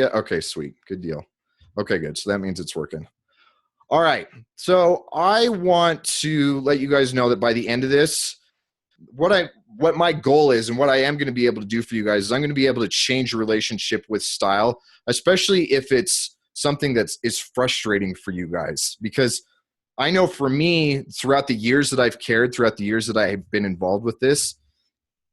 Yeah, okay, sweet. Good deal. Okay, good. So that means it's working. All right. So I want to let you guys know that by the end of this, what my goal is and what I am going to be able to do for you guys is I'm going to be able to change your relationship with style, especially if it's something that is frustrating for you guys. Because I know for me, throughout the years that I've cared, throughout the years that I've been involved with this,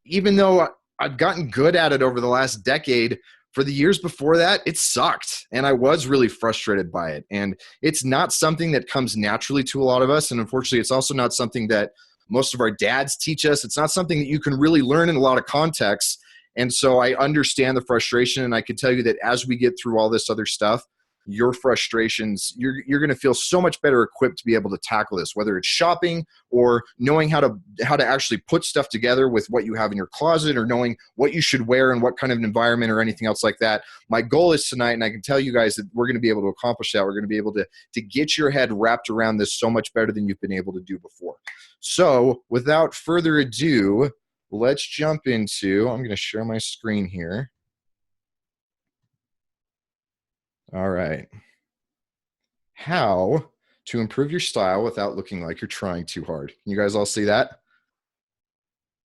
even though I've gotten good at it over the last decade, for the years before that, it sucked. And I was really frustrated by it. And it's not something that comes naturally to a lot of us. And unfortunately, it's also not something that most of our dads teach us. It's not something that you can really learn in a lot of contexts. And so I understand the frustration. And I can tell you that as we get through all this other stuff, your frustrations, you're going to feel so much better equipped to be able to tackle this, whether it's shopping or knowing how to actually put stuff together with what you have in your closet, or knowing what you should wear and what kind of an environment or anything else like that. My goal is tonight, and I can tell you guys that we're going to be able to accomplish that. We're going to be able to get your head wrapped around this so much better than you've been able to do before. So without further ado, let's jump into, I'm going to share my screen here. All right. How to improve your style without looking like you're trying too hard. Can you guys all see that?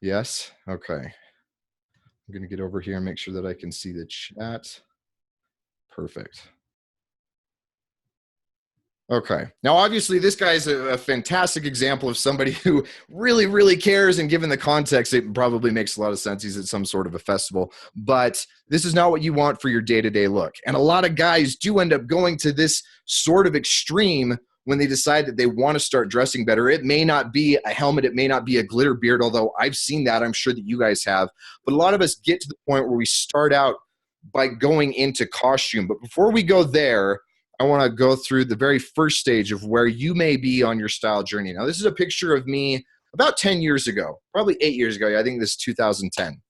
Yes? Okay. I'm going to get over here and make sure that I can see the chat. Perfect. Okay. Now, obviously, this guy's a fantastic example of somebody who really, really cares. And given the context, it probably makes a lot of sense. He's at some sort of a festival. But this is not what you want for your day-to-day look. And a lot of guys do end up going to this sort of extreme when they decide that they want to start dressing better. It may not be a helmet. It may not be a glitter beard, although I've seen that. I'm sure that you guys have. But a lot of us get to the point where we start out by going into costume. But before we go there, I want to go through the very first stage of where you may be on your style journey. Now, this is a picture of me about 10 years ago, probably 8 years ago. I think this is 2010.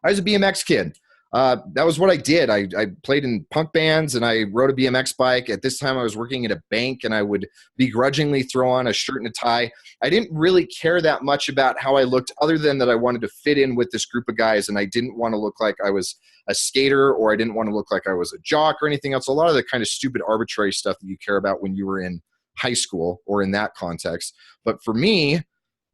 I was a BMX kid. That was what I did. I played in punk bands and I rode a BMX bike. At this time, I was working at a bank and I would begrudgingly throw on a shirt and a tie. I didn't really care that much about how I looked, other than that I wanted to fit in with this group of guys, and I didn't want to look like I was a skater, or I didn't want to look like I was a jock or anything else. A lot of the kind of stupid arbitrary stuff that you care about when you were in high school or in that context. But for me,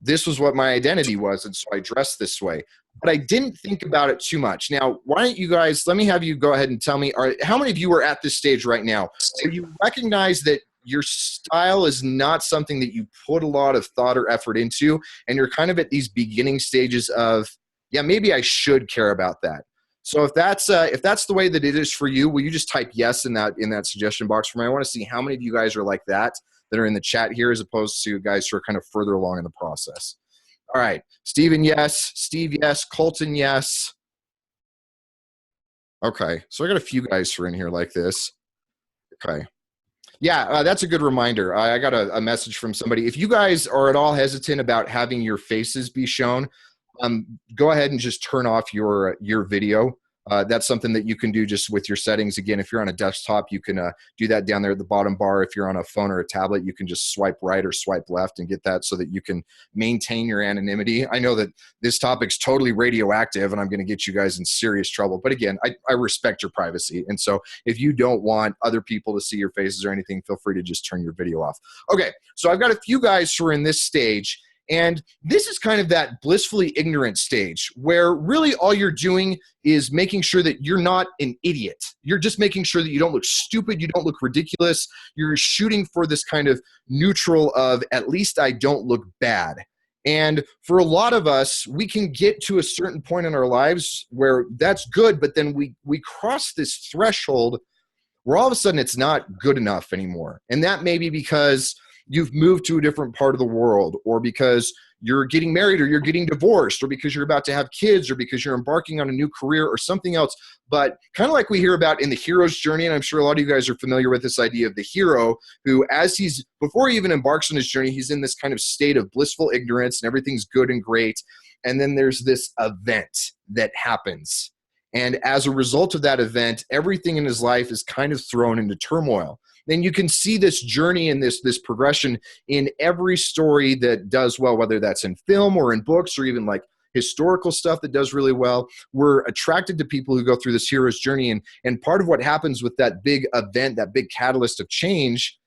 this was what my identity was, and so I dressed this way. But I didn't think about it too much. Now, why don't you guys, let me have you go ahead and tell me, how many of you are at this stage right now? So you recognize that your style is not something that you put a lot of thought or effort into, and you're kind of at these beginning stages of, yeah, maybe I should care about that. So if that's the way that it is for you, will you just type yes in that suggestion box for me? I want to see how many of you guys are like that are in the chat here, as opposed to guys who are kind of further along in the process. All right. Steven, yes. Steve, yes. Colton, yes. Okay. So I got a few guys who are in here like this. Okay. Yeah, that's a good reminder. I got a message from somebody. If you guys are at all hesitant about having your faces be shown, go ahead and just turn off your video. That's something that you can do just with your settings. Again, if you're on a desktop, you can do that down there at the bottom bar. If you're on a phone or a tablet, you can just swipe right or swipe left and get that so that you can maintain your anonymity. I know that this topic's totally radioactive and I'm going to get you guys in serious trouble. But again, I respect your privacy. And so if you don't want other people to see your faces or anything, feel free to just turn your video off. Okay, so I've got a few guys who are in this stage. And this is kind of that blissfully ignorant stage where really all you're doing is making sure that you're not an idiot. You're just making sure that you don't look stupid, you don't look ridiculous. You're shooting for this kind of neutral of, at least I don't look bad. And for a lot of us, we can get to a certain point in our lives where that's good, but then we cross this threshold where all of a sudden it's not good enough anymore. And that may be because you've moved to a different part of the world, or because you're getting married, or you're getting divorced, or because you're about to have kids, or because you're embarking on a new career or something else. But kind of like we hear about in the hero's journey, and I'm sure a lot of you guys are familiar with this idea of the hero who, before he even embarks on his journey, he's in this kind of state of blissful ignorance and everything's good and great. And then there's this event that happens. And as a result of that event, everything in his life is kind of thrown into turmoil. Then you can see this journey and this progression in every story that does well, whether that's in film or in books or even like historical stuff that does really well. We're attracted to people who go through this hero's journey. And part of what happens with that big event, that big catalyst of change,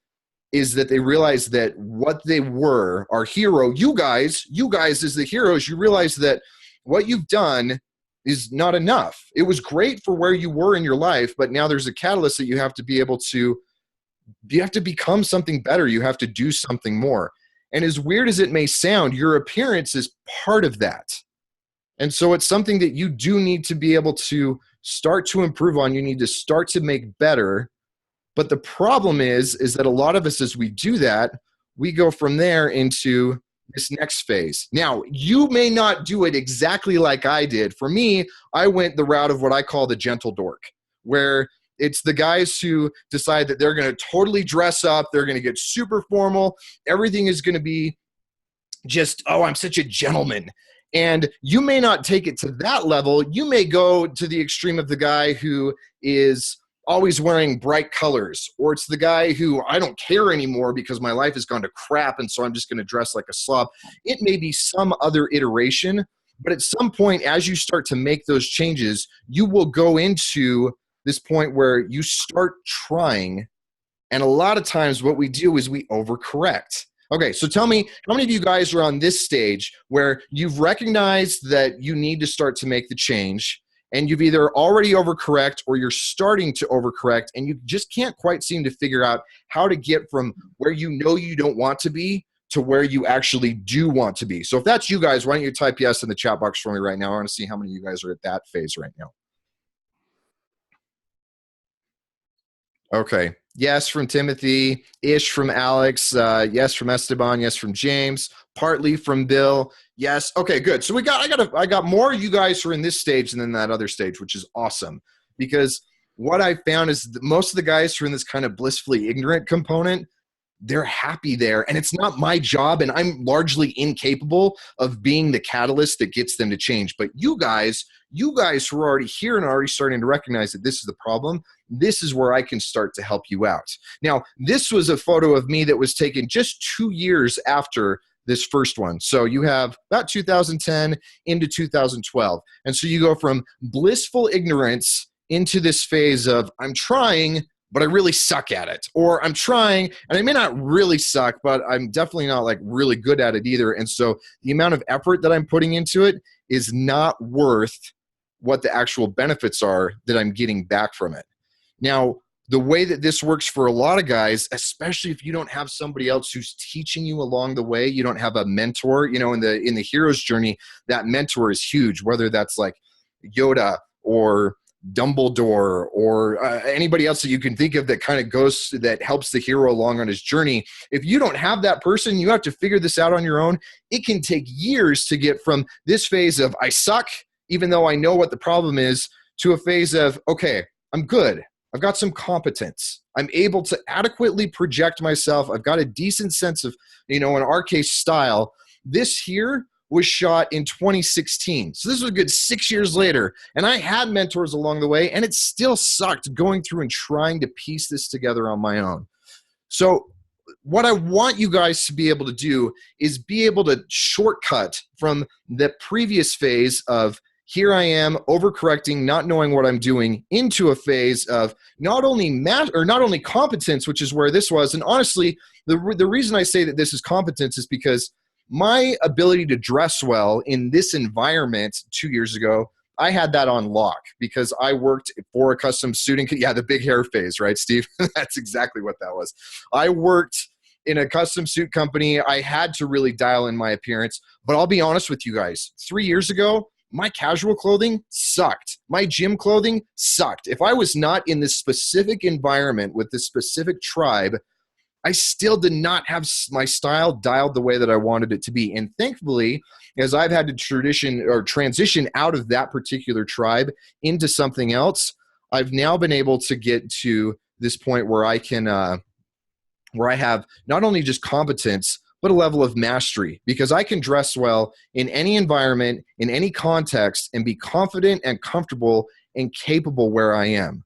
is that they realize that what they were, our hero, you guys as the heroes, you realize that what you've done is not enough. It was great for where you were in your life, but now there's a catalyst that you have to be able to, you have to become something better. You have to do something more. And as weird as it may sound, your appearance is part of that. And so it's something that you do need to be able to start to improve on. You need to start to make better. But the problem is that a lot of us, as we do that, we go from there into this next phase. Now, you may not do it exactly like I did. For me, I went the route of what I call the gentle dork, where it's the guys who decide that they're going to totally dress up. They're going to get super formal. Everything is going to be just, oh, I'm such a gentleman. And you may not take it to that level. You may go to the extreme of the guy who is always wearing bright colors, or it's the guy who, I don't care anymore because my life has gone to crap and so I'm just going to dress like a slob. It may be some other iteration, but at some point as you start to make those changes, you will go into this point where you start trying, and a lot of times what we do is we overcorrect. Okay, so tell me, how many of you guys are on this stage where you've recognized that you need to start to make the change, and you've either already overcorrect or you're starting to overcorrect, and you just can't quite seem to figure out how to get from where you know you don't want to be to where you actually do want to be? So if that's you guys, why don't you type yes in the chat box for me right now? I want to see how many of you guys are at that phase right now. Okay. Yes from Timothy, ish from Alex, yes from Esteban, yes from James, partly from Bill. Yes. Okay, good. So I got more of you guys who are in this stage than that other stage, which is awesome. Because what I found is that most of the guys who are in this kind of blissfully ignorant component, they're happy there. And it's not my job, and I'm largely incapable of being the catalyst that gets them to change. But you guys who are already here and are already starting to recognize that this is the problem, this is where I can start to help you out. Now, this was a photo of me that was taken just 2 years after this first one. So you have about 2010 into 2012. And so you go from blissful ignorance into this phase of, I'm trying, but I really suck at it. Or I'm trying, and I may not really suck, but I'm definitely not like really good at it either. And so the amount of effort that I'm putting into it is not worth what the actual benefits are that I'm getting back from it. Now, the way that this works for a lot of guys, especially if you don't have somebody else who's teaching you along the way, you don't have a mentor, you know, in the hero's journey, that mentor is huge, whether that's like Yoda or Dumbledore or anybody else that you can think of that kind of goes, that helps the hero along on his journey. If you don't have that person, you have to figure this out on your own. It can take years to get from this phase of I suck, even though I know what the problem is, to a phase of, okay, I'm good. I've got some competence. I'm able to adequately project myself. I've got a decent sense of, you know, in our case, style. This here was shot in 2016. So this was a good 6 years later. And I had mentors along the way, and it still sucked going through and trying to piece this together on my own. So what I want you guys to be able to do is be able to shortcut from the previous phase of here I am overcorrecting, not knowing what I'm doing, into a phase of not only competence, which is where this was. And honestly, the reason I say that this is competence is because my ability to dress well in this environment 2 years ago, I had that on lock because I worked for a custom suiting. Yeah, the big hair phase, right, Steve? That's exactly what that was. I worked in a custom suit company. I had to really dial in my appearance. But I'll be honest with you guys. 3 years ago, my casual clothing sucked. My gym clothing sucked. If I was not in this specific environment with this specific tribe, I still did not have my style dialed the way that I wanted it to be. And thankfully, as I've had to transition out of that particular tribe into something else, I've now been able to get to this point where I can, where I have not only just competence, but a level of mastery, because I can dress well in any environment, in any context, and be confident and comfortable and capable where I am.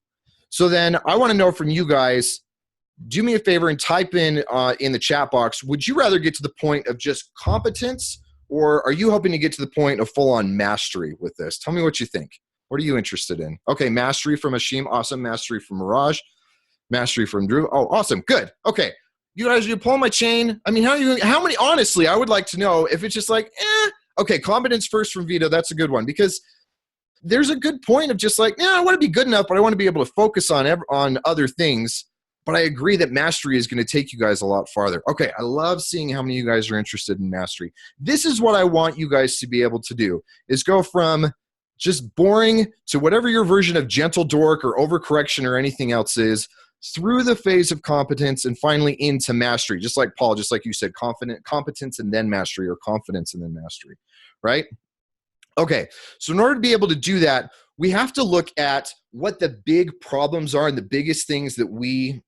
So then I want to know from you guys, do me a favor and type in the chat box, would you rather get to the point of just competence, Or are you hoping to get to the point of full-on mastery with this? Tell me what you think. What are you interested in? Okay, mastery from Ashim. Awesome. Mastery from Mirage. Mastery from Drew. Oh, awesome. Good. Okay. You guys, you pull my chain. I mean, how many, honestly, I would like to know if it's just like, okay, competence first from Vito. That's a good one, because there's a good point of just like, I want to be good enough, but I want to be able to focus on other things. But I agree that mastery is going to take you guys a lot farther. Okay, I love seeing how many of you guys are interested in mastery. This is what I want you guys to be able to do, is go from just boring to whatever your version of gentle dork or overcorrection or anything else is, through the phase of competence and finally into mastery. Just like Paul, just like you said, competence and then mastery, or confidence and then mastery, right? Okay, so in order to be able to do that, we have to look at what the big problems are and the biggest things that we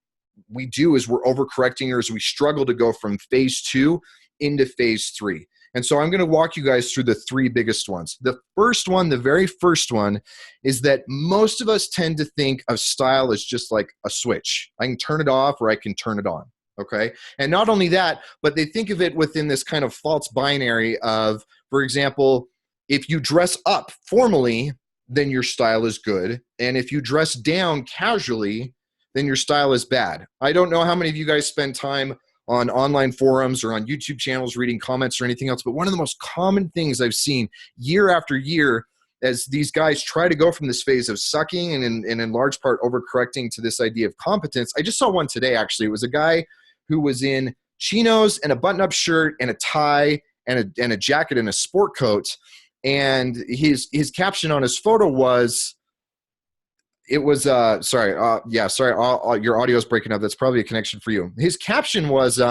do as we're overcorrecting, or as we struggle to go from phase 2 into phase 3. And so I'm going to walk you guys through the 3 biggest ones. The first one, the very first one, is that most of us tend to think of style as just like a switch. I can turn it off or I can turn it on, okay? And not only that, but they think of it within this kind of false binary of, for example, if you dress up formally, then your style is good. And if you dress down casually, then your style is bad. I don't know how many of you guys spend time on online forums or on YouTube channels reading comments or anything else, but one of the most common things I've seen year after year as these guys try to go from this phase of sucking and in large part overcorrecting to this idea of competence. I just saw one today, actually. It was a guy who was in chinos and a button-up shirt and a tie and a jacket and a sport coat. And his caption on his photo was, your audio is breaking up. That's probably a connection for you. His caption was,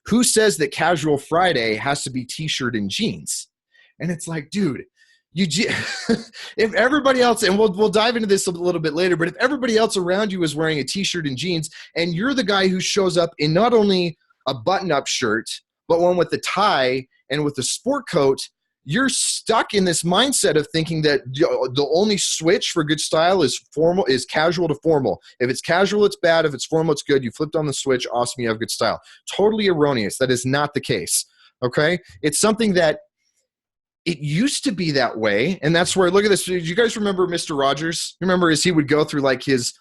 who says that Casual Friday has to be t-shirt and jeans? And it's like, dude, if everybody else, and we'll dive into this a little bit later, but if everybody else around you is wearing a t-shirt and jeans, and you're the guy who shows up in not only a button-up shirt, but one with the tie and with the sport coat, you're stuck in this mindset of thinking that the only switch for good style is casual to formal. If it's casual, it's bad. If it's formal, it's good. You flipped on the switch. Awesome. You have good style. Totally erroneous. That is not the case. Okay. It's something that it used to be that way. And that's where, look at this. Do you guys remember Mr. Rogers? Remember as he would go through like his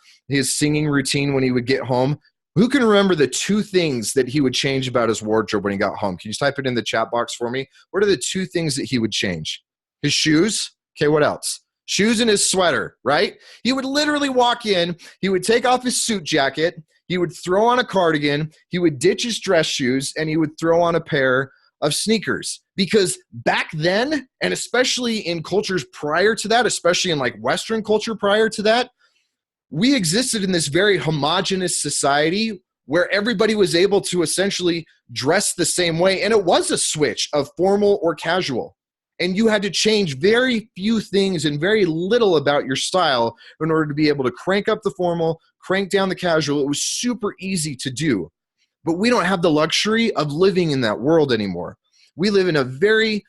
singing routine when he would get home? Who can remember the 2 things that he would change about his wardrobe when he got home? Can you type it in the chat box for me? What are the 2 things that he would change? His shoes. Okay, what else? Shoes and his sweater, right? He would literally walk in. He would take off his suit jacket. He would throw on a cardigan. He would ditch his dress shoes, and he would throw on a pair of sneakers. Because back then, and especially in cultures prior to that, especially in like Western culture prior to that, we existed in this very homogenous society where everybody was able to essentially dress the same way. And it was a switch of formal or casual. And you had to change very few things and very little about your style in order to be able to crank up the formal, crank down the casual. It was super easy to do. But we don't have the luxury of living in that world anymore. We live in a very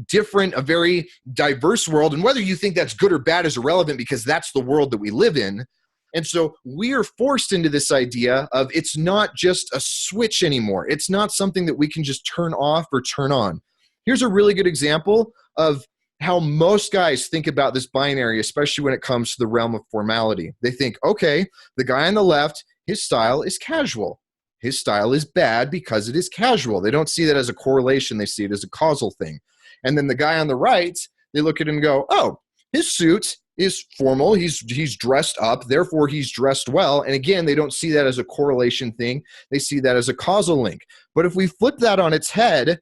different, a very diverse world. And whether you think that's good or bad is irrelevant, because that's the world that we live in. And so we are forced into this idea of it's not just a switch anymore. It's not something that we can just turn off or turn on. Here's a really good example of how most guys think about this binary, especially when it comes to the realm of formality. They think, okay, the guy on the left, his style is casual. His style is bad because it is casual. They don't see that as a correlation. They see it as a causal thing. And then the guy on the right, they look at him and go, oh, his suit is formal. He's dressed up. Therefore, he's dressed well. And again, they don't see that as a correlation thing. They see that as a causal link. But if we flip that on its head,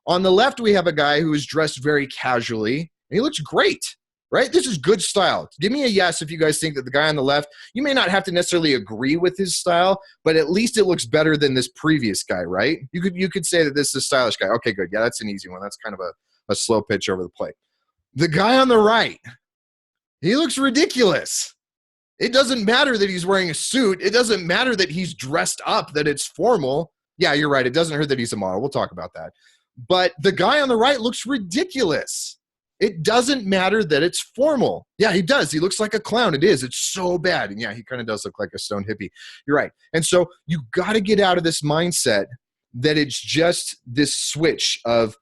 on the left, we have a guy who is dressed very casually, and he looks great, right? This is good style. Give me a yes if you guys think that the guy on the left, you may not have to necessarily agree with his style, but at least it looks better than this previous guy, right? You could say that this is a stylish guy. Okay, good. Yeah, that's an easy one. That's kind of a slow pitch over the plate. The guy on the right, he looks ridiculous. It doesn't matter that he's wearing a suit. It doesn't matter that he's dressed up, that it's formal. Yeah, you're right. It doesn't hurt that he's a model. We'll talk about that. But the guy on the right looks ridiculous. It doesn't matter that it's formal. Yeah, he does. He looks like a clown. It is. It's so bad. And yeah, he kind of does look like a stone hippie. You're right. And so you got to get out of this mindset that it's just this switch of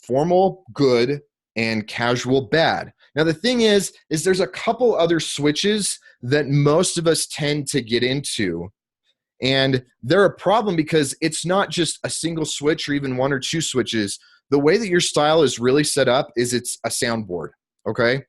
formal, good, and casual, bad. Now, the thing is there's a couple other switches that most of us tend to get into. And they're a problem because it's not just a single switch or even one or two switches. The way that your style is really set up is it's a soundboard, okay?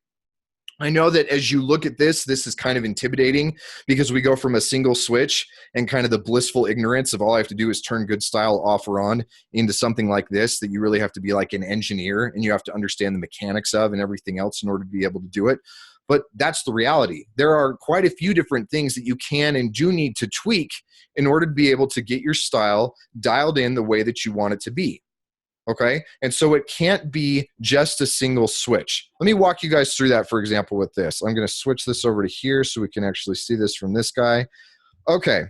I know that as you look at this is kind of intimidating because we go from a single switch and kind of the blissful ignorance of all I have to do is turn good style off or on into something like this that you really have to be like an engineer and you have to understand the mechanics of and everything else in order to be able to do it. But that's the reality. There are quite a few different things that you can and do need to tweak in order to be able to get your style dialed in the way that you want it to be. Okay, and so it can't be just a single switch. Let me walk you guys through that, for example, with this. I'm going to switch this over to here so we can actually see this from this guy. Okay,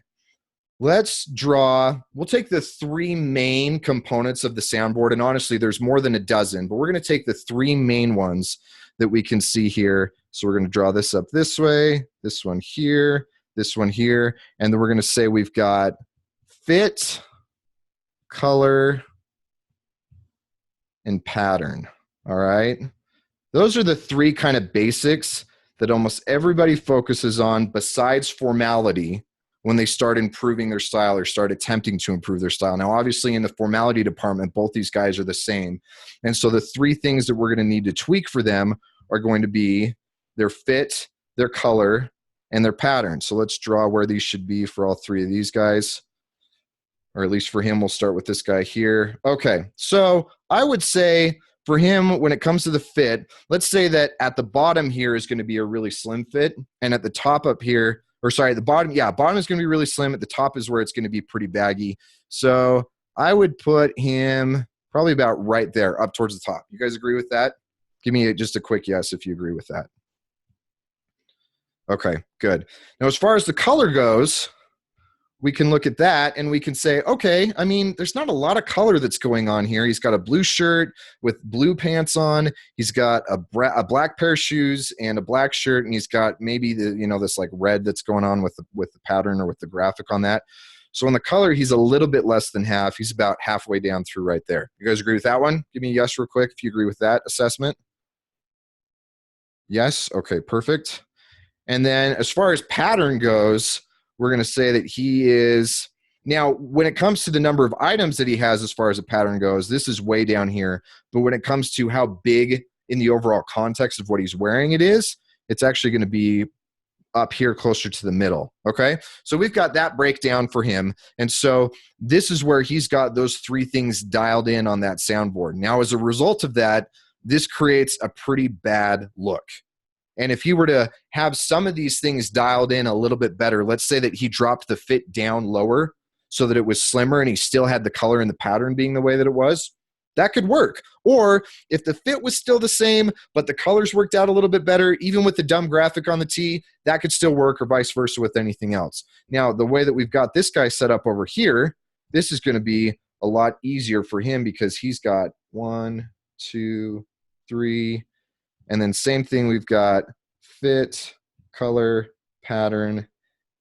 let's draw. We'll take the three main components of the soundboard, and honestly, there's more than a dozen, but we're going to take the three main ones that we can see here. So we're going to draw this up this way, this one here, and then we're going to say we've got fit, color, and pattern. All right. Those are the three kind of basics that almost everybody focuses on besides formality when they start improving their style or start attempting to improve their style. Now, obviously in the formality department, both these guys are the same. And so the three things that we're going to need to tweak for them are going to be their fit, their color, and their pattern. So let's draw where these should be for all three of these guys. Or at least for him, we'll start with this guy here. Okay, so I would say for him, when it comes to the fit, let's say that at the bottom here is going to be a really slim fit, and at the top up here, or sorry, the bottom, yeah, bottom is going to be really slim. At the top is where it's going to be pretty baggy. So I would put him probably about right there, up towards the top. You guys agree with that? Give me just a quick yes if you agree with that. Okay, good. Now, as far as the color goes, we can look at that and we can say, okay, I mean, there's not a lot of color that's going on here. He's got a blue shirt with blue pants on. He's got a black pair of shoes and a black shirt, and he's got maybe the, you know, this like red that's going on with the pattern or with the graphic on that. So on the color, he's a little bit less than half. He's about halfway down through right there. You guys agree with that one? Give me a yes real quick if you agree with that assessment. Yes? Okay, perfect. And then as far as pattern goes, we're going to say that he is, now when it comes to the number of items that he has as far as a pattern goes, this is way down here. But when it comes to how big in the overall context of what he's wearing it is, it's actually going to be up here closer to the middle. Okay, so we've got that breakdown for him. And so this is where he's got those three things dialed in on that soundboard. Now, as a result of that, this creates a pretty bad look. And if he were to have some of these things dialed in a little bit better, let's say that he dropped the fit down lower so that it was slimmer and he still had the color and the pattern being the way that it was, that could work. Or if the fit was still the same, but the colors worked out a little bit better, even with the dumb graphic on the tee, that could still work, or vice versa with anything else. Now, the way that we've got this guy set up over here, this is going to be a lot easier for him because he's got 1, 2, 3, and then same thing, we've got fit, color, pattern,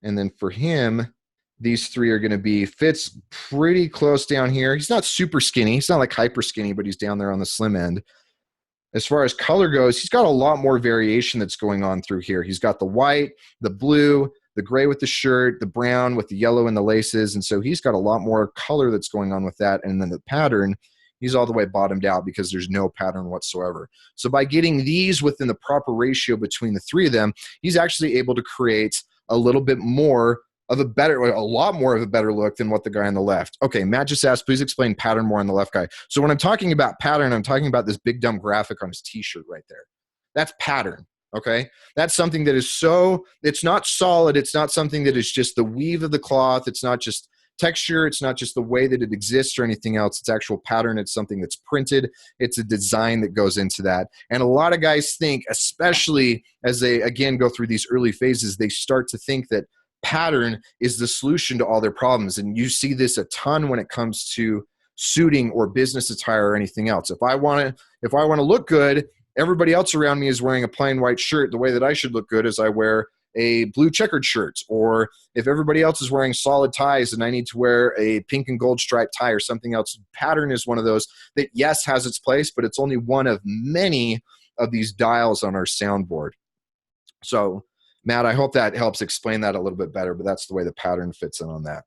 and then for him, these three are going to be fits pretty close down here. He's not super skinny. He's not like hyper skinny, but he's down there on the slim end. As far as color goes, he's got a lot more variation that's going on through here. He's got the white, the blue, the gray with the shirt, the brown with the yellow and the laces, and so he's got a lot more color that's going on with that. And then the pattern, he's all the way bottomed out because there's no pattern whatsoever. So by getting these within the proper ratio between the three of them, he's actually able to create a little bit more of a lot more of a better look than what the guy on the left. Okay, Matt just asked, please explain pattern more on the left guy. So when I'm talking about pattern, I'm talking about this big dumb graphic on his t-shirt right there. That's pattern, okay? That's something that is it's not solid. It's not something that is just the weave of the cloth. It's not just texture, it's not just the way that it exists or anything else. It's actual pattern. It's something that's printed. It's a design that goes into that. And a lot of guys think, especially as they again go through these early phases, they start to think that pattern is the solution to all their problems. And you see this a ton when it comes to suiting or business attire or anything else. If I want to look good, everybody else around me is wearing a plain white shirt. The way that I should look good is I wear a blue checkered shirt, or if everybody else is wearing solid ties and I need to wear a pink and gold striped tie or something else. Pattern is one of those that, yes, has its place, but it's only one of many of these dials on our soundboard. So, Matt, I hope that helps explain that a little bit better, but that's the way the pattern fits in on that.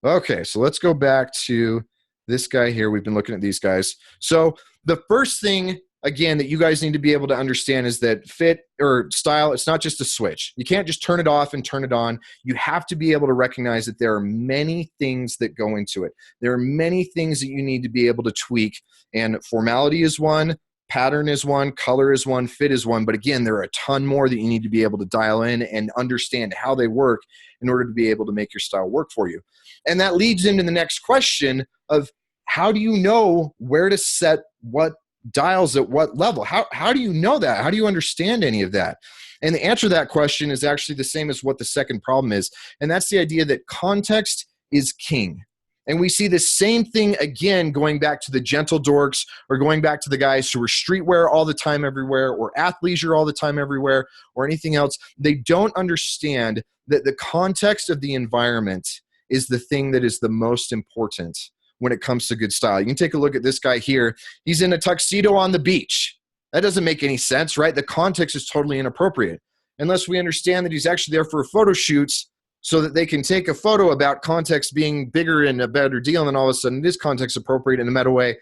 Okay, so let's go back to this guy here. We've been looking at these guys. So the first thing, again, that you guys need to be able to understand is that fit or style, it's not just a switch. You can't just turn it off and turn it on. You have to be able to recognize that there are many things that go into it. There are many things that you need to be able to tweak, and formality is one, pattern is one, color is one, fit is one. But again, there are a ton more that you need to be able to dial in and understand how they work in order to be able to make your style work for you. And that leads into the next question of, how do you know where to set what dials at what level? How do you know that? How do you understand any of that? And the answer to that question is actually the same as what the second problem is. And that's the idea that context is king. And we see the same thing again going back to the gentle dorks, or going back to the guys who are streetwear all the time everywhere, or athleisure all the time everywhere, or anything else. They don't understand that the context of the environment is the thing that is the most important when it comes to good style. You can take a look at this guy here. He's in a tuxedo on the beach. That doesn't make any sense, right? The context is totally inappropriate. Unless we understand that he's actually there for photo shoots so that they can take a photo about context being bigger and a better deal, and then all of a sudden it is context appropriate in a meta way.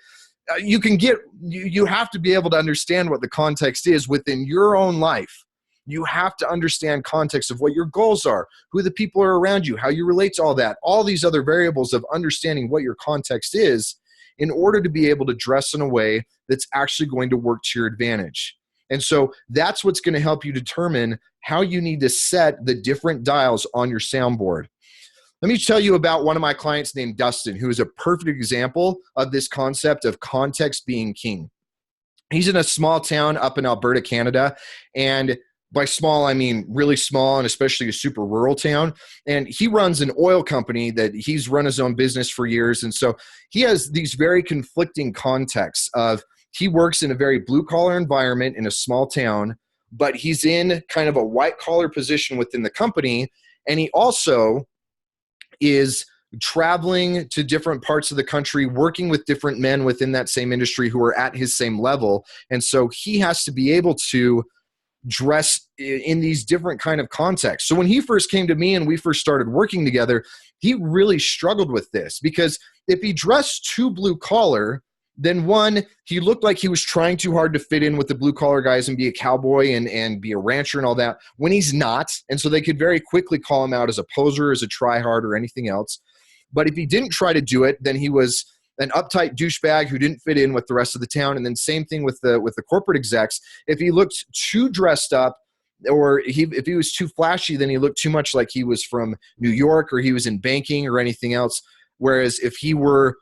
You have to be able to understand what the context is within your own life. You have to understand context of what your goals are, who the people are around you, how you relate to all these other variables of understanding what your context is, in order to be able to dress in a way that's actually going to work to your advantage. And so that's what's going to help you determine how you need to set the different dials on your soundboard. Let me tell you about one of my clients named Dustin, who is a perfect example of this concept of context being king. He's in a small town up in Alberta, Canada, and by small, I mean really small, and especially a super rural town. And he runs an oil company that he's run his own business for years. And so he has these very conflicting contexts of, he works in a very blue-collar environment in a small town, but he's in kind of a white-collar position within the company, and he also is traveling to different parts of the country, working with different men within that same industry who are at his same level. And so he has to be able to dress in these different kind of contexts. So when he first came to me and we first started working together, he really struggled with this, because if he dressed too blue-collar, then one, he looked like he was trying too hard to fit in with the blue-collar guys and be a cowboy and be a rancher and all that, when he's not. And so they could very quickly call him out as a poser, as a try-hard, or anything else. But if he didn't try to do it, then he was an uptight douchebag who didn't fit in with the rest of the town. And then same thing with the corporate execs. If he looked too dressed up, or if he was too flashy, then he looked too much like he was from New York, or he was in banking or anything else. Whereas if he got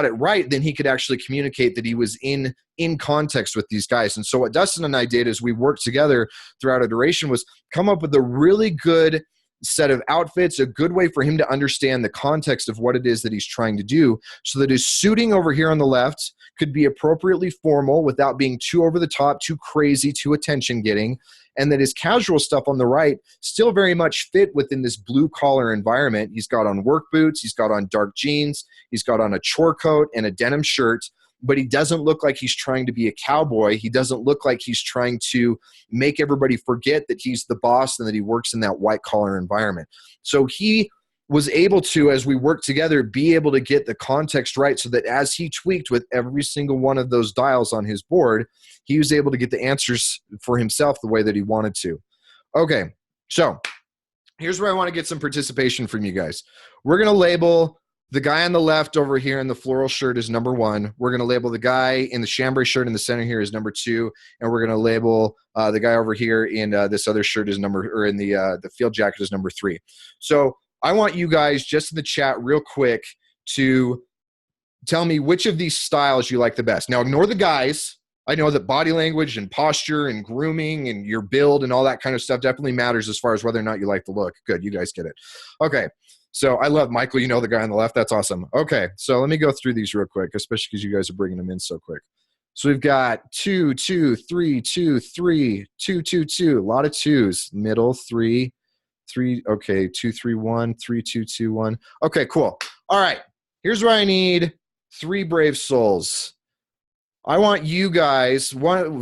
it right, then he could actually communicate that he was in context with these guys. And so what Dustin and I did as we worked together throughout a duration was come up with a really good set of outfits, a good way for him to understand the context of what it is that he's trying to do, so that his suiting over here on the left could be appropriately formal without being too over the top, too crazy, too attention getting, and that his casual stuff on the right still very much fit within this blue collar environment. He's got on work boots, he's got on dark jeans, he's got on a chore coat and a denim shirt, but he doesn't look like he's trying to be a cowboy. He doesn't look like he's trying to make everybody forget that he's the boss and that he works in that white collar environment. So he was able to, as we worked together, be able to get the context right, so that as he tweaked with every single one of those dials on his board, he was able to get the answers for himself the way that he wanted to. Okay, so here's where I want to get some participation from you guys. We're going to label the guy on the left over here in the floral shirt is number 1. We're going to label the guy in the chambray shirt in the center here is number 2. And we're going to label the guy over here in this other shirt is in the field jacket is number 3. So I want you guys just in the chat real quick to tell me which of these styles you like the best. Now, ignore the guys. I know that body language and posture and grooming and your build and all that kind of stuff definitely matters as far as whether or not you like the look. Good, you guys get it. Okay. So I love Michael, the guy on the left. That's awesome. Okay, so let me go through these real quick, especially because you guys are bringing them in so quick. So we've got 2, 2, 3, 2, 3, 2, 2, 2. A lot of twos. Middle 3, 3. Okay, 2, 3, 1, 3, 2, 2, 1. Okay, cool. All right. Here's where I need 3 brave souls. I want you guys,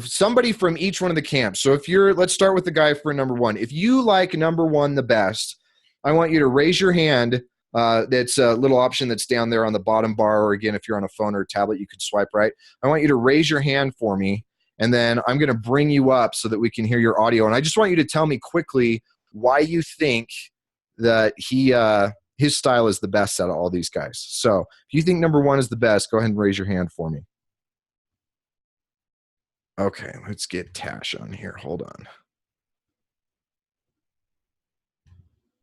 somebody from each one of the camps. So let's start with the guy for number 1. If you like number 1 the best, I want you to raise your hand. That's a little option that's down there on the bottom bar, or again, if you're on a phone or a tablet, you can swipe right. I want you to raise your hand for me, and then I'm going to bring you up so that we can hear your audio. And I just want you to tell me quickly why you think that his style is the best out of all these guys. So if you think number 1 is the best, go ahead and raise your hand for me. Okay, let's get Tash on here. Hold on.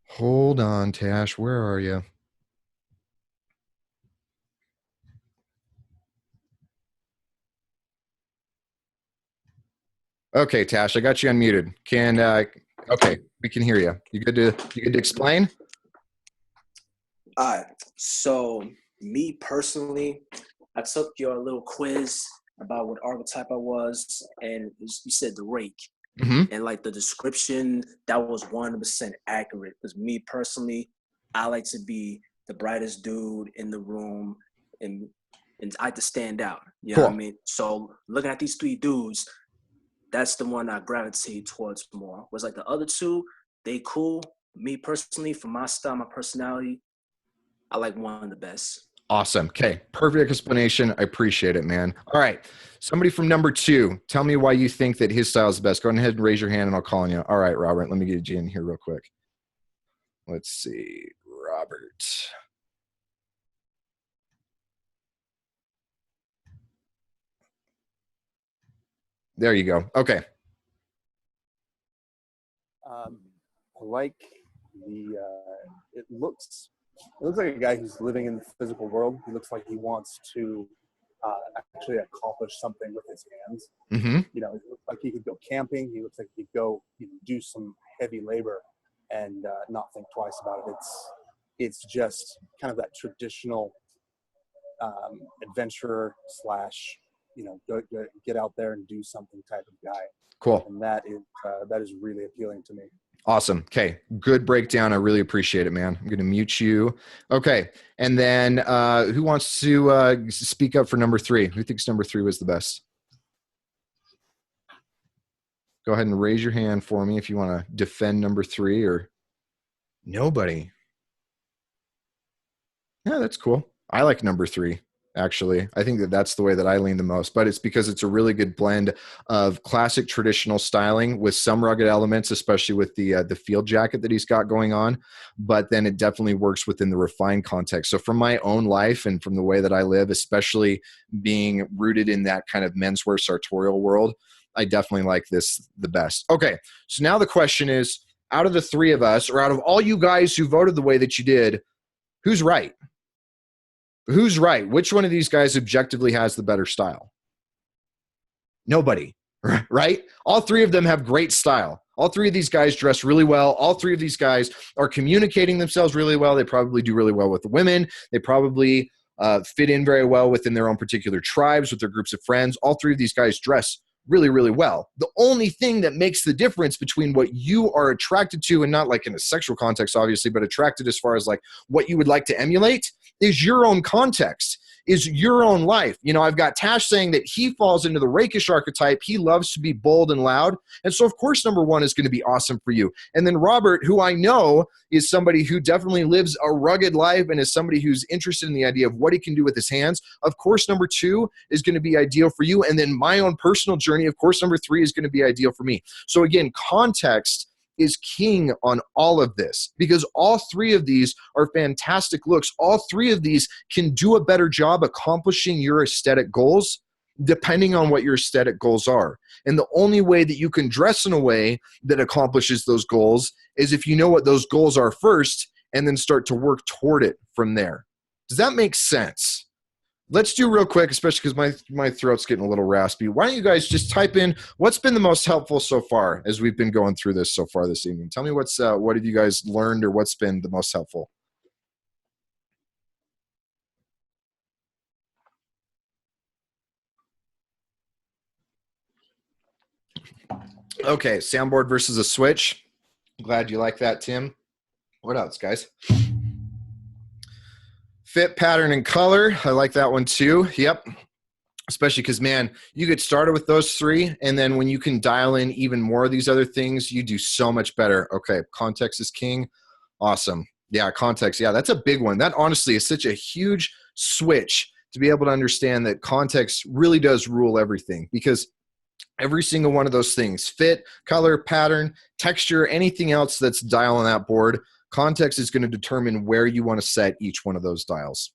Hold on, Tash. Where are you? Okay, Tash, I got you unmuted. Okay, we can hear you. You good to explain? All right. So me personally, I took your little quiz about what archetype I was, and you said the rake. Mm-hmm. And like the description, that was 100% accurate. Because me personally, I like to be the brightest dude in the room, and I like to stand out. You know what I mean? So looking at these 3 dudes, that's the one I gravitate towards more. Was like the other 2, they cool. Me personally, for my style, my personality, I like 1 the best. Awesome. Okay. Perfect explanation. I appreciate it, man. All right. Somebody from number 2, tell me why you think that his style is the best. Go ahead and raise your hand and I'll call on you. All right, Robert, let me get you in here real quick. Let's see. Robert. There you go. Okay. I like it looks like a guy who's living in the physical world. He looks like he wants to actually accomplish something with his hands. Mm-hmm. You know, he looks like he could go camping. He looks like he could go do some heavy labor and not think twice about it. It's just kind of that traditional adventurer slash, go get out there and do something type of guy. Cool. And that is really appealing to me. Awesome. Okay. Good breakdown. I really appreciate it, man. I'm going to mute you. Okay. And then who wants to speak up for number 3? Who thinks number 3 was the best? Go ahead and raise your hand for me if you want to defend number 3 or nobody. Yeah, that's cool. I like number 3. Actually, I think that's the way that I lean the most, but it's because it's a really good blend of classic traditional styling with some rugged elements, especially with the field jacket that he's got going on. But then it definitely works within the refined context. So from my own life and from the way that I live, especially being rooted in that kind of menswear sartorial world, I definitely like this the best. Okay, so now the question is, out of the 3 of us, or out of all you guys who voted the way that you did, who's right? Who's right? Which one of these guys objectively has the better style? Nobody, right? All 3 of them have great style. All 3 of these guys dress really well. All 3 of these guys are communicating themselves really well. They probably do really well with the women. They probably fit in very well within their own particular tribes, with their groups of friends. All 3 of these guys dress really, really well. The only thing that makes the difference between what you are attracted to, and not like in a sexual context, obviously, but attracted as far as like what you would like to emulate, is your own context, is your own life. I've got Tash saying that he falls into the rakish archetype. He loves to be bold and loud. And so, of course, number 1 is going to be awesome for you. And then Robert, who I know is somebody who definitely lives a rugged life and is somebody who's interested in the idea of what he can do with his hands. Of course, number 2 is going to be ideal for you. And then my own personal journey, of course, number 3 is going to be ideal for me. So again, context is king on all of this, because all 3 of these are fantastic looks. All 3 of these can do a better job accomplishing your aesthetic goals depending on what your aesthetic goals are. And the only way that you can dress in a way that accomplishes those goals is if you know what those goals are first and then start to work toward it from there. Does that make sense? Let's do real quick, especially because my throat's getting a little raspy. Why don't you guys just type in what's been the most helpful so far as we've been going through this so far this evening? Tell me what have you guys learned, or what's been the most helpful? Okay, soundboard versus a switch. Glad you like that, Tim. What else, guys? Fit, pattern, and color. I like that one too. Yep. Especially because, man, you get started with those three, and then when you can dial in even more of these other things, you do so much better. Okay, context is king. Awesome. Yeah, context. Yeah, that's a big one. That honestly is such a huge switch to be able to understand that context really does rule everything, because every single one of those things, fit, color, pattern, texture, anything else that's dial on that board, context is going to determine where you want to set each one of those dials.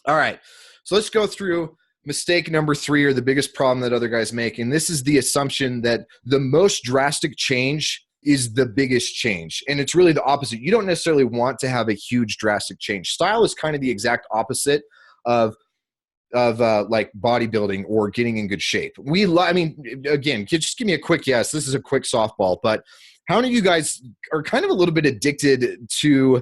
All right, so let's go through mistake number 3, or the biggest problem that other guys make. And this is the assumption that the most drastic change is the biggest change. And it's really the opposite. You don't necessarily want to have a huge drastic change. Style is kind of the exact opposite of like bodybuilding or getting in good shape. I mean, again, just give me a quick yes. This is a quick softball, but how many of you guys are kind of a little bit addicted to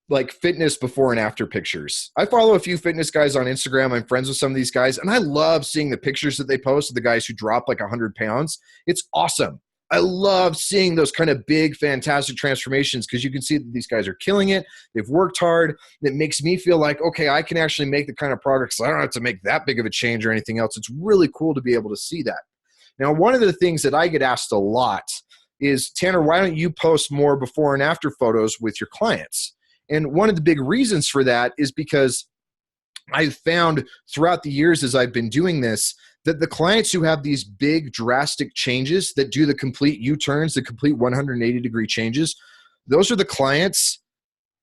like fitness before and after pictures? I follow a few fitness guys on Instagram. I'm friends with some of these guys, and I love seeing the pictures that they post of the guys who drop like 100 pounds. It's awesome. I love seeing those kind of big, fantastic transformations, because you can see that these guys are killing it. They've worked hard. It makes me feel like, okay, I can actually make the kind of progress. I don't have to make that big of a change or anything else. It's really cool to be able to see that. Now, one of the things that I get asked a lot is, Tanner, why don't you post more before and after photos with your clients? And one of the big reasons for that is because I've found throughout the years as I've been doing this, that the clients who have these big drastic changes, that do the complete U-turns, the complete 180-degree changes, those are the clients,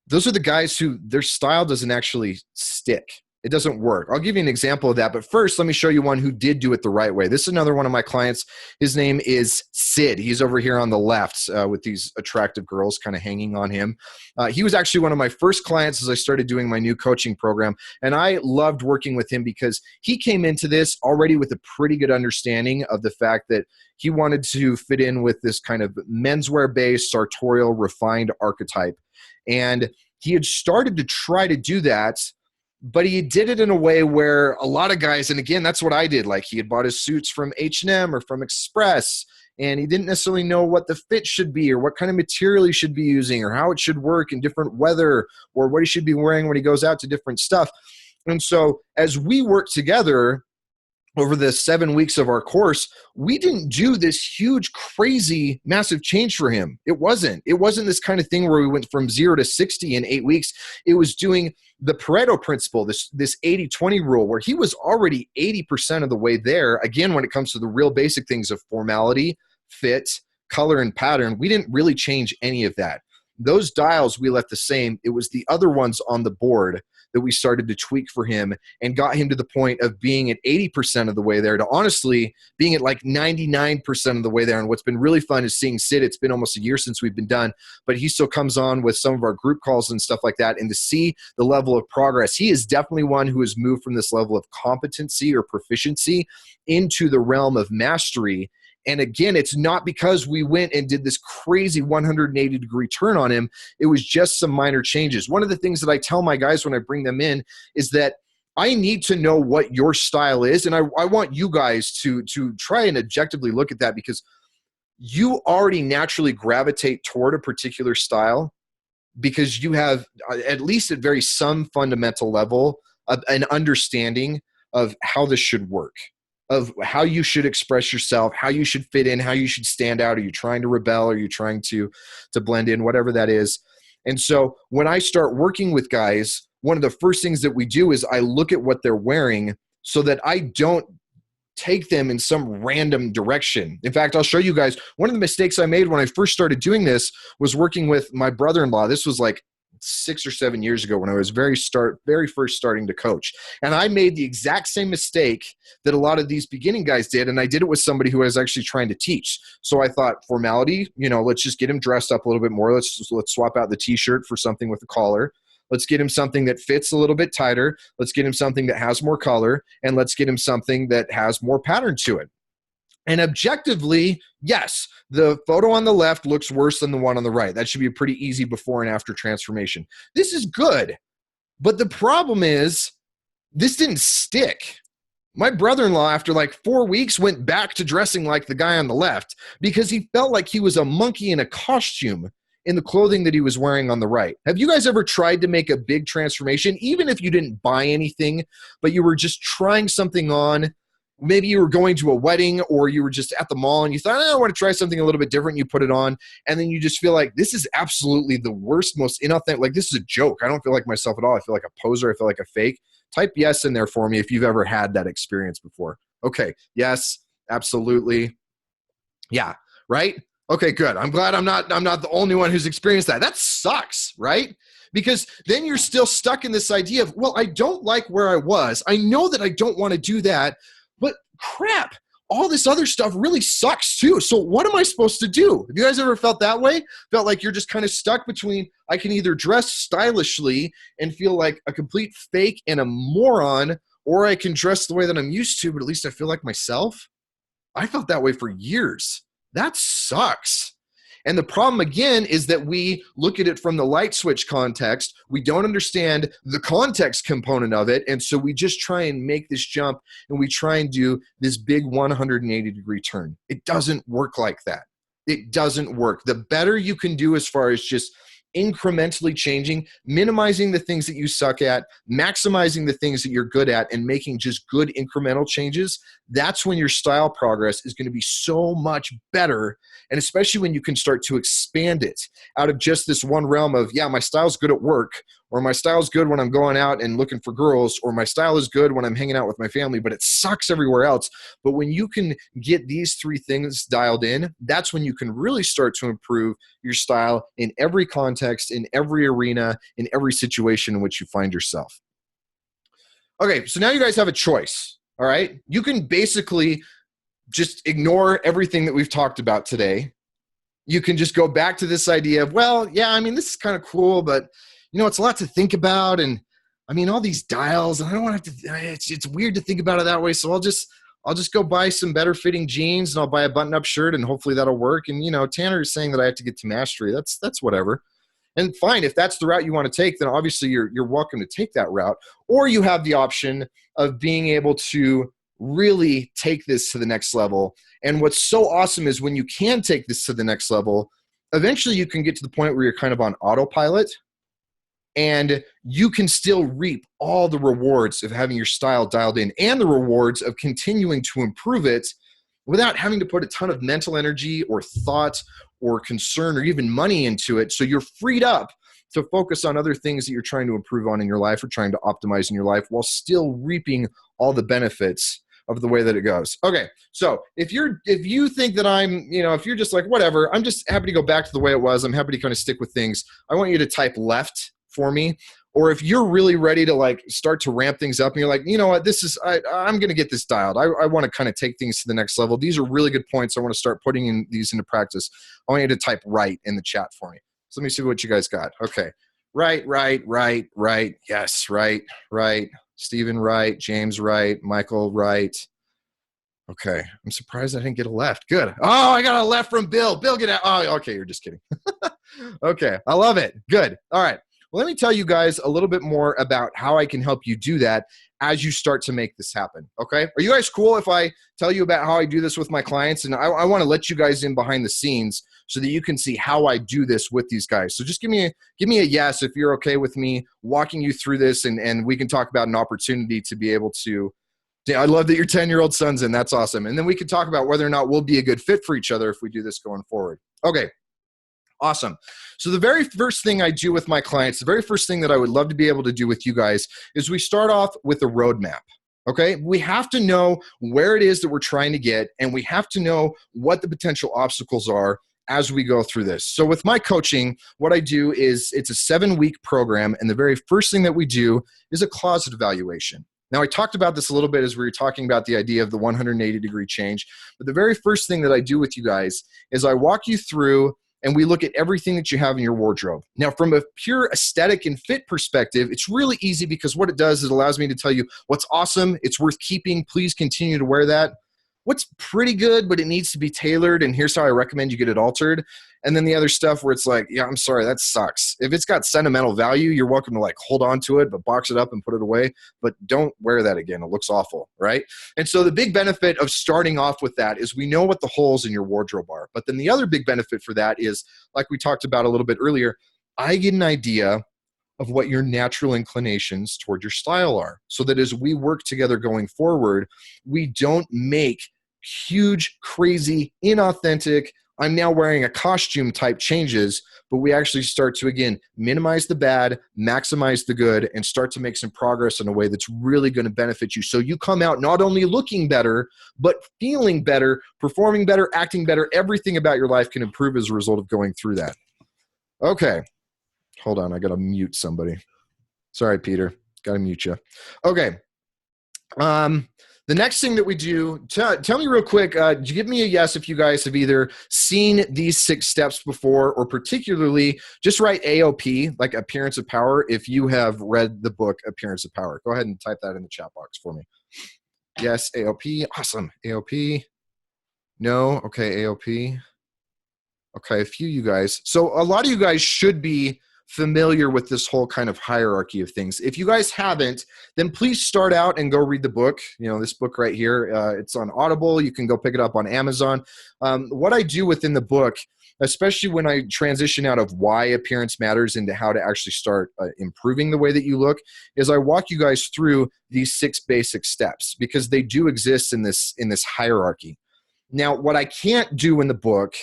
those are the guys who their style doesn't actually stick. It doesn't work. I'll give you an example of that. But first, let me show you one who did do it the right way. This is another one of my clients. His name is Sid. He's over here on the left with these attractive girls kind of hanging on him. He was actually one of my first clients as I started doing my new coaching program. And I loved working with him because he came into this already with a pretty good understanding of the fact that he wanted to fit in with this kind of menswear-based, sartorial, refined archetype. And he had started to try to do that, but he did it in a way where a lot of guys, and again, that's what I did. Like, he had bought his suits from H&M or from Express, and he didn't necessarily know what the fit should be or what kind of material he should be using or how it should work in different weather or what he should be wearing when he goes out to different stuff. And so as we worked together over the 7 weeks of our course, we didn't do this huge, crazy, massive change for him. It wasn't this kind of thing where we went from 0 to 60 in 8 weeks. It was doing the Pareto principle, this 80-20 rule, where he was already 80% of the way there. Again, when it comes to the real basic things of formality, fit, color, and pattern, we didn't really change any of that. Those dials we left the same. It was the other ones on the board that we started to tweak for him and got him to the point of being at 80% of the way there to honestly being at like 99% of the way there. And what's been really fun is seeing Sid. It's been almost a year since we've been done, but he still comes on with some of our group calls and stuff like that. And to see the level of progress, he is definitely one who has moved from this level of competency or proficiency into the realm of mastery. And again, it's not because we went and did this crazy 180-degree turn on him. It was just some minor changes. One of the things that I tell my guys when I bring them in is that I need to know what your style is. And I want you guys to try and objectively look at that, because you already naturally gravitate toward a particular style because you have, at least at very some fundamental level, an understanding of how this should work, of how you should express yourself, how you should fit in, how you should stand out. Are you trying to rebel? Are you trying to blend in? Whatever that is. And so when I start working with guys, one of the first things that we do is I look at what they're wearing so that I don't take them in some random direction. In fact, I'll show you guys one of the mistakes I made when I first started doing this was working with my brother-in-law. This was like 6 or 7 years ago when I was very first starting to coach. And I made the exact same mistake that a lot of these beginning guys did. And I did it with somebody who I was actually trying to teach. So I thought, formality, let's just get him dressed up a little bit more. Let's swap out the t-shirt for something with a collar. Let's get him something that fits a little bit tighter. Let's get him something that has more color. And let's get him something that has more pattern to it. And objectively, yes, the photo on the left looks worse than the one on the right. That should be a pretty easy before and after transformation. This is good. But the problem is this didn't stick. My brother-in-law, after like 4 weeks, went back to dressing like the guy on the left because he felt like he was a monkey in a costume in the clothing that he was wearing on the right. Have you guys ever tried to make a big transformation, even if you didn't buy anything, but you were just trying something on? Maybe you were going to a wedding or you were just at the mall and you thought, I want to try something a little bit different. You put it on and then you just feel like this is absolutely the worst, most inauthentic. Like this is a joke. I don't feel like myself at all. I feel like a poser. I feel like a fake. Type yes in there for me if you've ever had that experience before. Okay. Yes, absolutely. Yeah. Right. Okay, good. I'm glad I'm not the only one who's experienced that. That sucks, right? Because then you're still stuck in this idea of, well, I don't like where I was. I know that I don't want to do that, but crap, all this other stuff really sucks too. So what am I supposed to do? Have you guys ever felt that way? Felt like you're just kind of stuck between, I can either dress stylishly and feel like a complete fake and a moron, or I can dress the way that I'm used to, but at least I feel like myself. I felt that way for years. That sucks. And the problem again is that we look at it from the light switch context. We don't understand the context component of it. And so we just try and make this jump and we try and do this big 180-degree turn. It doesn't work like that. It doesn't work. The better you can do as far as just incrementally changing, minimizing the things that you suck at, maximizing the things that you're good at, and making just good incremental changes, that's when your style progress is going to be so much better. And especially when you can start to expand it out of just this one realm of, yeah, my style's good at work, or my style's good when I'm going out and looking for girls, or my style is good when I'm hanging out with my family, but it sucks everywhere else. But when you can get these three things dialed in, that's when you can really start to improve your style in every context, in every arena, in every situation in which you find yourself. Okay, so now you guys have a choice, all right? You can basically just ignore everything that we've talked about today. You can just go back to this idea of, well, yeah, I mean, this is kind of cool, but you know, it's a lot to think about. And I mean, all these dials, and I don't want to have to, it's weird to think about it that way. So I'll just go buy some better fitting jeans and I'll buy a button up shirt and hopefully that'll work. And, you know, Tanner is saying that I have to get to mastery. That's whatever. And fine, if that's the route you want to take, then obviously you're welcome to take that route. Or you have the option of being able to really take this to the next level. And what's so awesome is when you can take this to the next level, eventually you can get to the point where you're kind of on autopilot and you can still reap all the rewards of having your style dialed in and the rewards of continuing to improve it without having to put a ton of mental energy or thought or concern or even money into it. So you're freed up to focus on other things that you're trying to improve on in your life or trying to optimize in your life while still reaping all the benefits of the way that it goes. Okay, so if you think that I'm, you know, if you're just like, whatever, I'm just happy to go back to the way it was, I'm happy to kind of stick with things, I want you to type left for me. Or if you're really ready to like start to ramp things up and you're like, you know what, I'm going to get this dialed. I want to kind of take things to the next level. These are really good points. I want to start putting these into practice. I want you to type right in the chat for me. So let me see what you guys got. Okay. Right. Yes. Right. Stephen, right. James, right. Michael, right. Okay. I'm surprised I didn't get a left. Good. Oh, I got a left from Bill. Bill, get out. Oh, okay. You're just kidding. Okay. I love it. Good. All right. Well, let me tell you guys a little bit more about how I can help you do that as you start to make this happen. Okay. Are you guys cool if I tell you about how I do this with my clients? And I want to let you guys in behind the scenes so that you can see how I do this with these guys. So just give me a yes if you're okay with me walking you through this, and we can talk about an opportunity to be able to. I love that your 10-year-old son's in. That's awesome. And then we can talk about whether or not we'll be a good fit for each other if we do this going forward. Okay. Awesome. So the very first thing I do with my clients, the very first thing that I would love to be able to do with you guys is we start off with a roadmap. Okay. We have to know where it is that we're trying to get, and we have to know what the potential obstacles are as we go through this. So with my coaching, what I do is it's a 7-week program. And the very first thing that we do is a closet evaluation. Now, I talked about this a little bit as we were talking about the idea of the 180-degree change. But the very first thing that I do with you guys is I walk you through and we look at everything that you have in your wardrobe. Now, from a pure aesthetic and fit perspective, it's really easy because what it does is it allows me to tell you what's awesome, it's worth keeping, please continue to wear that. what's pretty good, but it needs to be tailored, and here's how I recommend you get it altered. And then the other stuff where it's like, yeah, I'm sorry, that sucks. If it's got sentimental value, you're welcome to like hold on to it, but box it up and put it away. But don't wear that again. It looks awful, right? And so the big benefit of starting off with that is we know what the holes in your wardrobe are. But then the other big benefit for that is, like we talked about a little bit earlier, I get an idea of what your natural inclinations toward your style are, so that as we work together going forward, we don't make huge, crazy, inauthentic, I'm now wearing a costume type changes, but we actually start to, again, minimize the bad, maximize the good, and start to make some progress in a way that's really going to benefit you. So you come out not only looking better, but feeling better, performing better, acting better. Everything about your life can improve as a result of going through that. Okay. Hold on, I got to mute somebody. Sorry, Peter. Got to mute you. Okay. The next thing that we do, tell me real quick, give me a yes if you guys have either seen these 6 steps before, or particularly just write AOP, like Appearance of Power, if you have read the book Appearance of Power. Go ahead and type that in the chat box for me. Yes, AOP. Awesome. AOP. No. Okay, AOP. Okay, a few of you guys. So a lot of you guys should be familiar with this whole kind of hierarchy of things. If you guys haven't, then please start out and go read the book. You know, this book right here, it's on Audible. You can go pick it up on Amazon. What I do within the book, especially when I transition out of why appearance matters into how to actually start improving the way that you look, is I walk you guys through these 6 basic steps, because they do exist in this hierarchy. Now, what I can't do in the book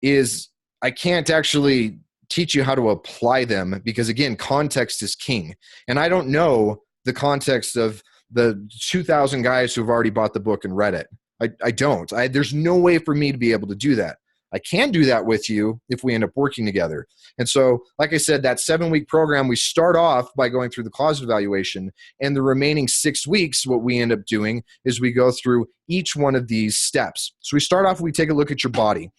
is I can't actually teach you how to apply them, because again, context is king. And I don't know the context of the 2,000 guys who've already bought the book and read it. I don't. There's no way for me to be able to do that. I can do that with you if we end up working together. And so, like I said, that 7-week program, we start off by going through the closet evaluation, and the remaining 6 weeks, what we end up doing is we go through each one of these steps. So we start off, we take a look at your body.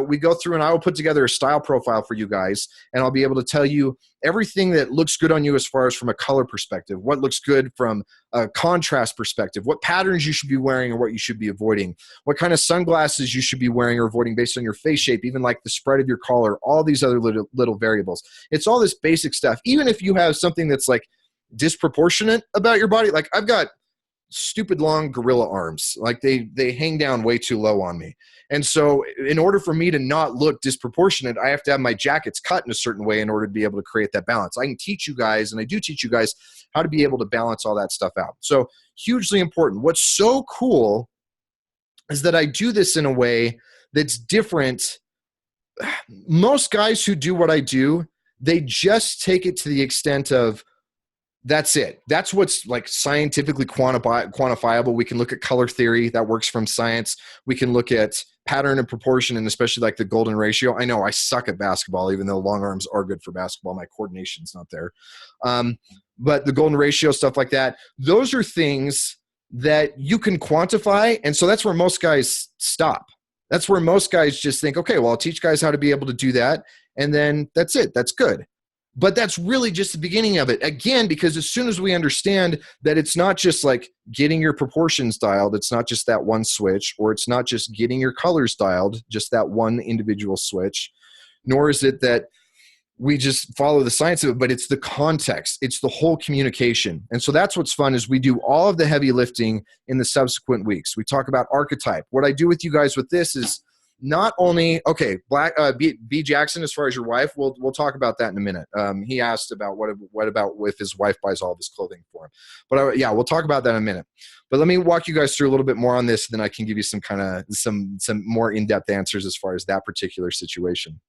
We go through and I will put together a style profile for you guys, and I'll be able to tell you everything that looks good on you as far as from a color perspective, what looks good from a contrast perspective, what patterns you should be wearing or what you should be avoiding, what kind of sunglasses you should be wearing or avoiding based on your face shape, even like the spread of your collar, all these other little variables. It's all this basic stuff. Even if you have something that's like disproportionate about your body, like I've got stupid long gorilla arms, like they hang down way too low on me. And so in order for me to not look disproportionate, I have to have my jackets cut in a certain way in order to be able to create that balance. I can teach you guys, and I do teach you guys, how to be able to balance all that stuff out. So hugely important. What's so cool is that I do this in a way that's different. Most guys who do what I do, they just take it to the extent of, that's it. That's what's like scientifically quantifiable. We can look at color theory that works from science. We can look at pattern and proportion, and especially like the golden ratio. I know I suck at basketball, even though long arms are good for basketball. My coordination's not there. But the golden ratio, stuff like that, those are things that you can quantify. And so that's where most guys stop. That's where most guys just think, okay, well, I'll teach guys how to be able to do that. And then that's it. That's good. But that's really just the beginning of it. Again, because as soon as we understand that it's not just like getting your proportions dialed, it's not just that one switch, or it's not just getting your colors dialed, just that one individual switch, nor is it that we just follow the science of it, but it's the context. It's the whole communication. And so that's what's fun, is we do all of the heavy lifting in the subsequent weeks. We talk about archetype. What I do with you guys with this is not only, okay, B Jackson, as far as your wife, we'll talk about that in a minute. He asked about what about if his wife buys all of his clothing for him. But yeah, we'll talk about that in a minute. But let me walk you guys through a little bit more on this, then I can give you some more in-depth answers as far as that particular situation.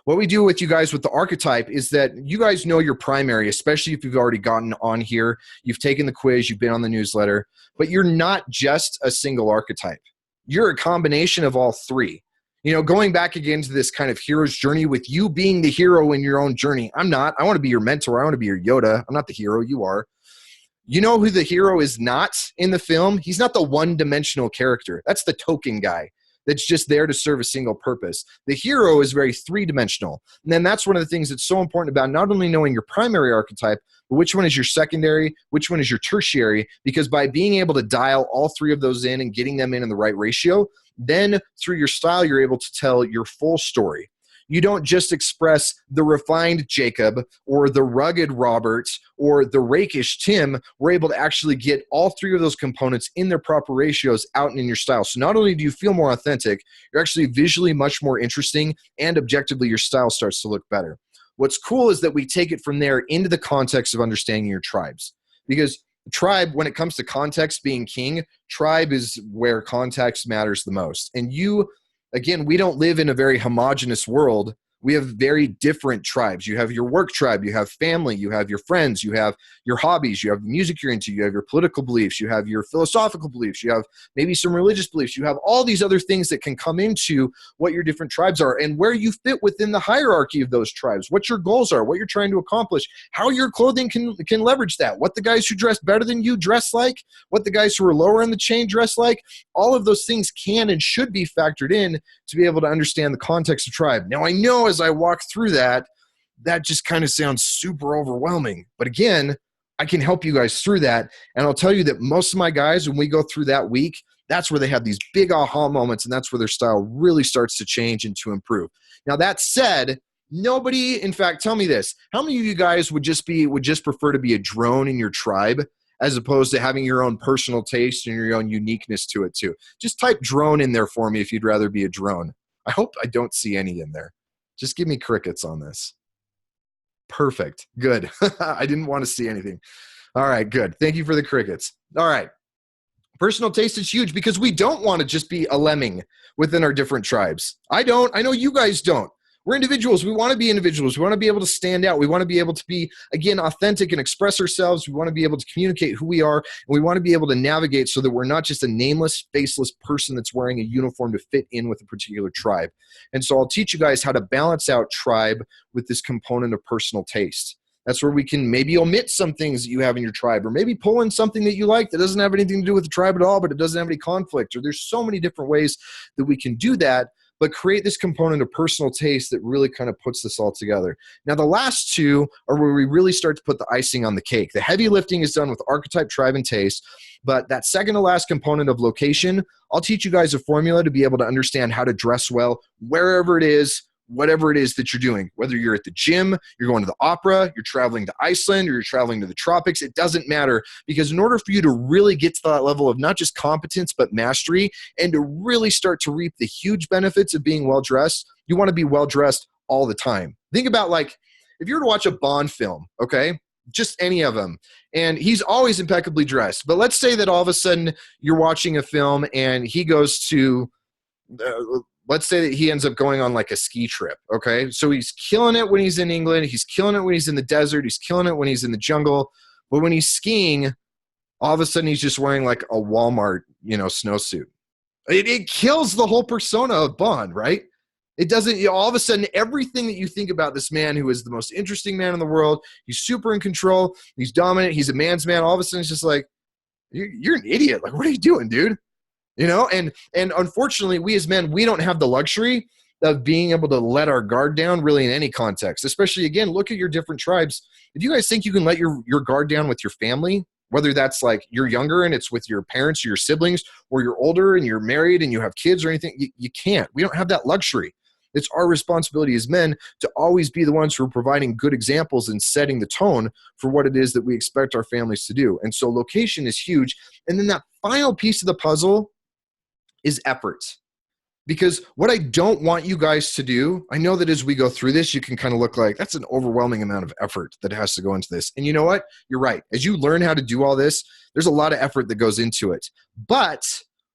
What we do with you guys with the archetype is that you guys know your primary, especially if you've already gotten on here, you've taken the quiz, you've been on the newsletter, but you're not just a single archetype. You're a combination of all three. You know, going back again to this kind of hero's journey with you being the hero in your own journey. I'm not. I want to be your mentor. I want to be your Yoda. I'm not the hero. You are. You know who the hero is not in the film? He's not the one-dimensional character. That's the token guy. that's just there to serve a single purpose. The hero is very three-dimensional. And then that's one of the things that's so important about not only knowing your primary archetype, but which one is your secondary, which one is your tertiary, because by being able to dial all three of those in and getting them in the right ratio, then through your style, you're able to tell your full story. You don't just express the refined Jacob or the rugged Robert or the rakish Tim. We're able to actually get all three of those components in their proper ratios out and in your style. So not only do you feel more authentic, you're actually visually much more interesting, and objectively your style starts to look better. What's cool is that we take it from there into the context of understanding your tribes. Because tribe, when it comes to context being king, tribe is where context matters the most. And you, again, we don't live in a very homogenous world. We have very different tribes. You have your work tribe, you have family, you have your friends, you have your hobbies, you have the music you're into, you have your political beliefs, you have your philosophical beliefs, you have maybe some religious beliefs, you have all these other things that can come into what your different tribes are and where you fit within the hierarchy of those tribes, what your goals are, what you're trying to accomplish, how your clothing can leverage that, what the guys who dress better than you dress like, what the guys who are lower in the chain dress like. All of those things can and should be factored in to be able to understand the context of tribe. Now, I know as I walk through that just kind of sounds super overwhelming. But again, I can help you guys through that. And I'll tell you that most of my guys, when we go through that week, that's where they have these big aha moments, and that's where their style really starts to change and to improve. Now, that said, nobody, in fact, tell me this. How many of you guys would just prefer to be a drone in your tribe as opposed to having your own personal taste and your own uniqueness to it too? Just type drone in there for me if you'd rather be a drone. I hope I don't see any in there. Just give me crickets on this. Perfect. Good. I didn't want to see anything. All right, good. Thank you for the crickets. All right. Personal taste is huge because we don't want to just be a lemming within our different tribes. I don't. I know you guys don't. We're individuals. We want to be individuals. We want to be able to stand out. We want to be able to be, again, authentic and express ourselves. We want to be able to communicate who we are. And we want to be able to navigate so that we're not just a nameless, faceless person that's wearing a uniform to fit in with a particular tribe. And so I'll teach you guys how to balance out tribe with this component of personal taste. That's where we can maybe omit some things that you have in your tribe, or maybe pull in something that you like that doesn't have anything to do with the tribe at all, but it doesn't have any conflict. Or there's so many different ways that we can do that, but create this component of personal taste that really kind of puts this all together. Now, the last two are where we really start to put the icing on the cake. The heavy lifting is done with archetype, tribe, and taste, but that second to last component of location, I'll teach you guys a formula to be able to understand how to dress well wherever it is, whatever it is that you're doing, whether you're at the gym, you're going to the opera, you're traveling to Iceland, or you're traveling to the tropics, it doesn't matter, because in order for you to really get to that level of not just competence, but mastery, and to really start to reap the huge benefits of being well-dressed, you want to be well-dressed all the time. Think about, like, if you were to watch a Bond film, okay, just any of them, and he's always impeccably dressed, but let's say that all of a sudden you're watching a film and he goes to let's say that he ends up going on like a ski trip, okay? So he's killing it when he's in England. He's killing it when he's in the desert. He's killing it when he's in the jungle. But when he's skiing, all of a sudden he's just wearing like a Walmart, snowsuit. It kills the whole persona of Bond, right? It doesn't, all of a sudden, everything that you think about this man who is the most interesting man in the world, he's super in control, he's dominant, he's a man's man, all of a sudden it's just like, you're an idiot. Like, what are you doing, dude? And unfortunately, we as men, we don't have the luxury of being able to let our guard down really in any context, especially, again, look at your different tribes. If you guys think you can let your guard down with your family, whether that's like you're younger and it's with your parents or your siblings, or you're older and you're married and you have kids or anything, you can't. We don't have that luxury. It's our responsibility as men to always be the ones who are providing good examples and setting the tone for what it is that we expect our families to do. And so location is huge. And then that final piece of the puzzle is effort. Because what I don't want you guys to do, I know that as we go through this, you can kind of look like that's an overwhelming amount of effort that has to go into this. And you know what? You're right. As you learn how to do all this, there's a lot of effort that goes into it. But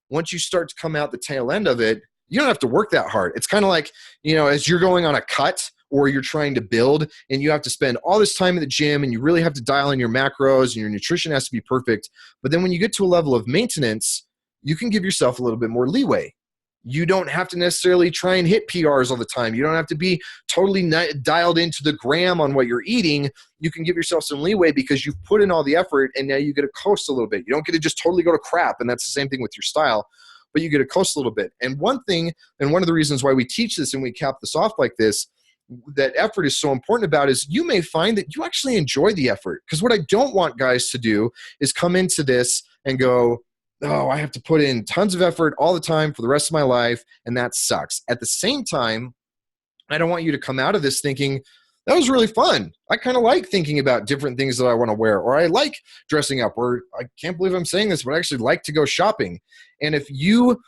once you start to come out the tail end of it, you don't have to work that hard. It's kind of like, as you're going on a cut or you're trying to build and you have to spend all this time at the gym and you really have to dial in your macros and your nutrition has to be perfect. But then when you get to a level of maintenance, you can give yourself a little bit more leeway. You don't have to necessarily try and hit PRs all the time. You don't have to be totally dialed into the gram on what you're eating. You can give yourself some leeway because you've put in all the effort and now you get to coast a little bit. You don't get to just totally go to crap, and that's the same thing with your style. but you get to coast a little bit. And one thing, and one of the reasons why we teach this and we cap this off like this, that effort is so important about is you may find that you actually enjoy the effort. Because what I don't want guys to do is come into this and go, oh, I have to put in tons of effort all the time for the rest of my life, and that sucks. At the same time, I don't want you to come out of this thinking, that was really fun. I kind of like thinking about different things that I want to wear, or I like dressing up, or I can't believe I'm saying this, but I actually like to go shopping. And if you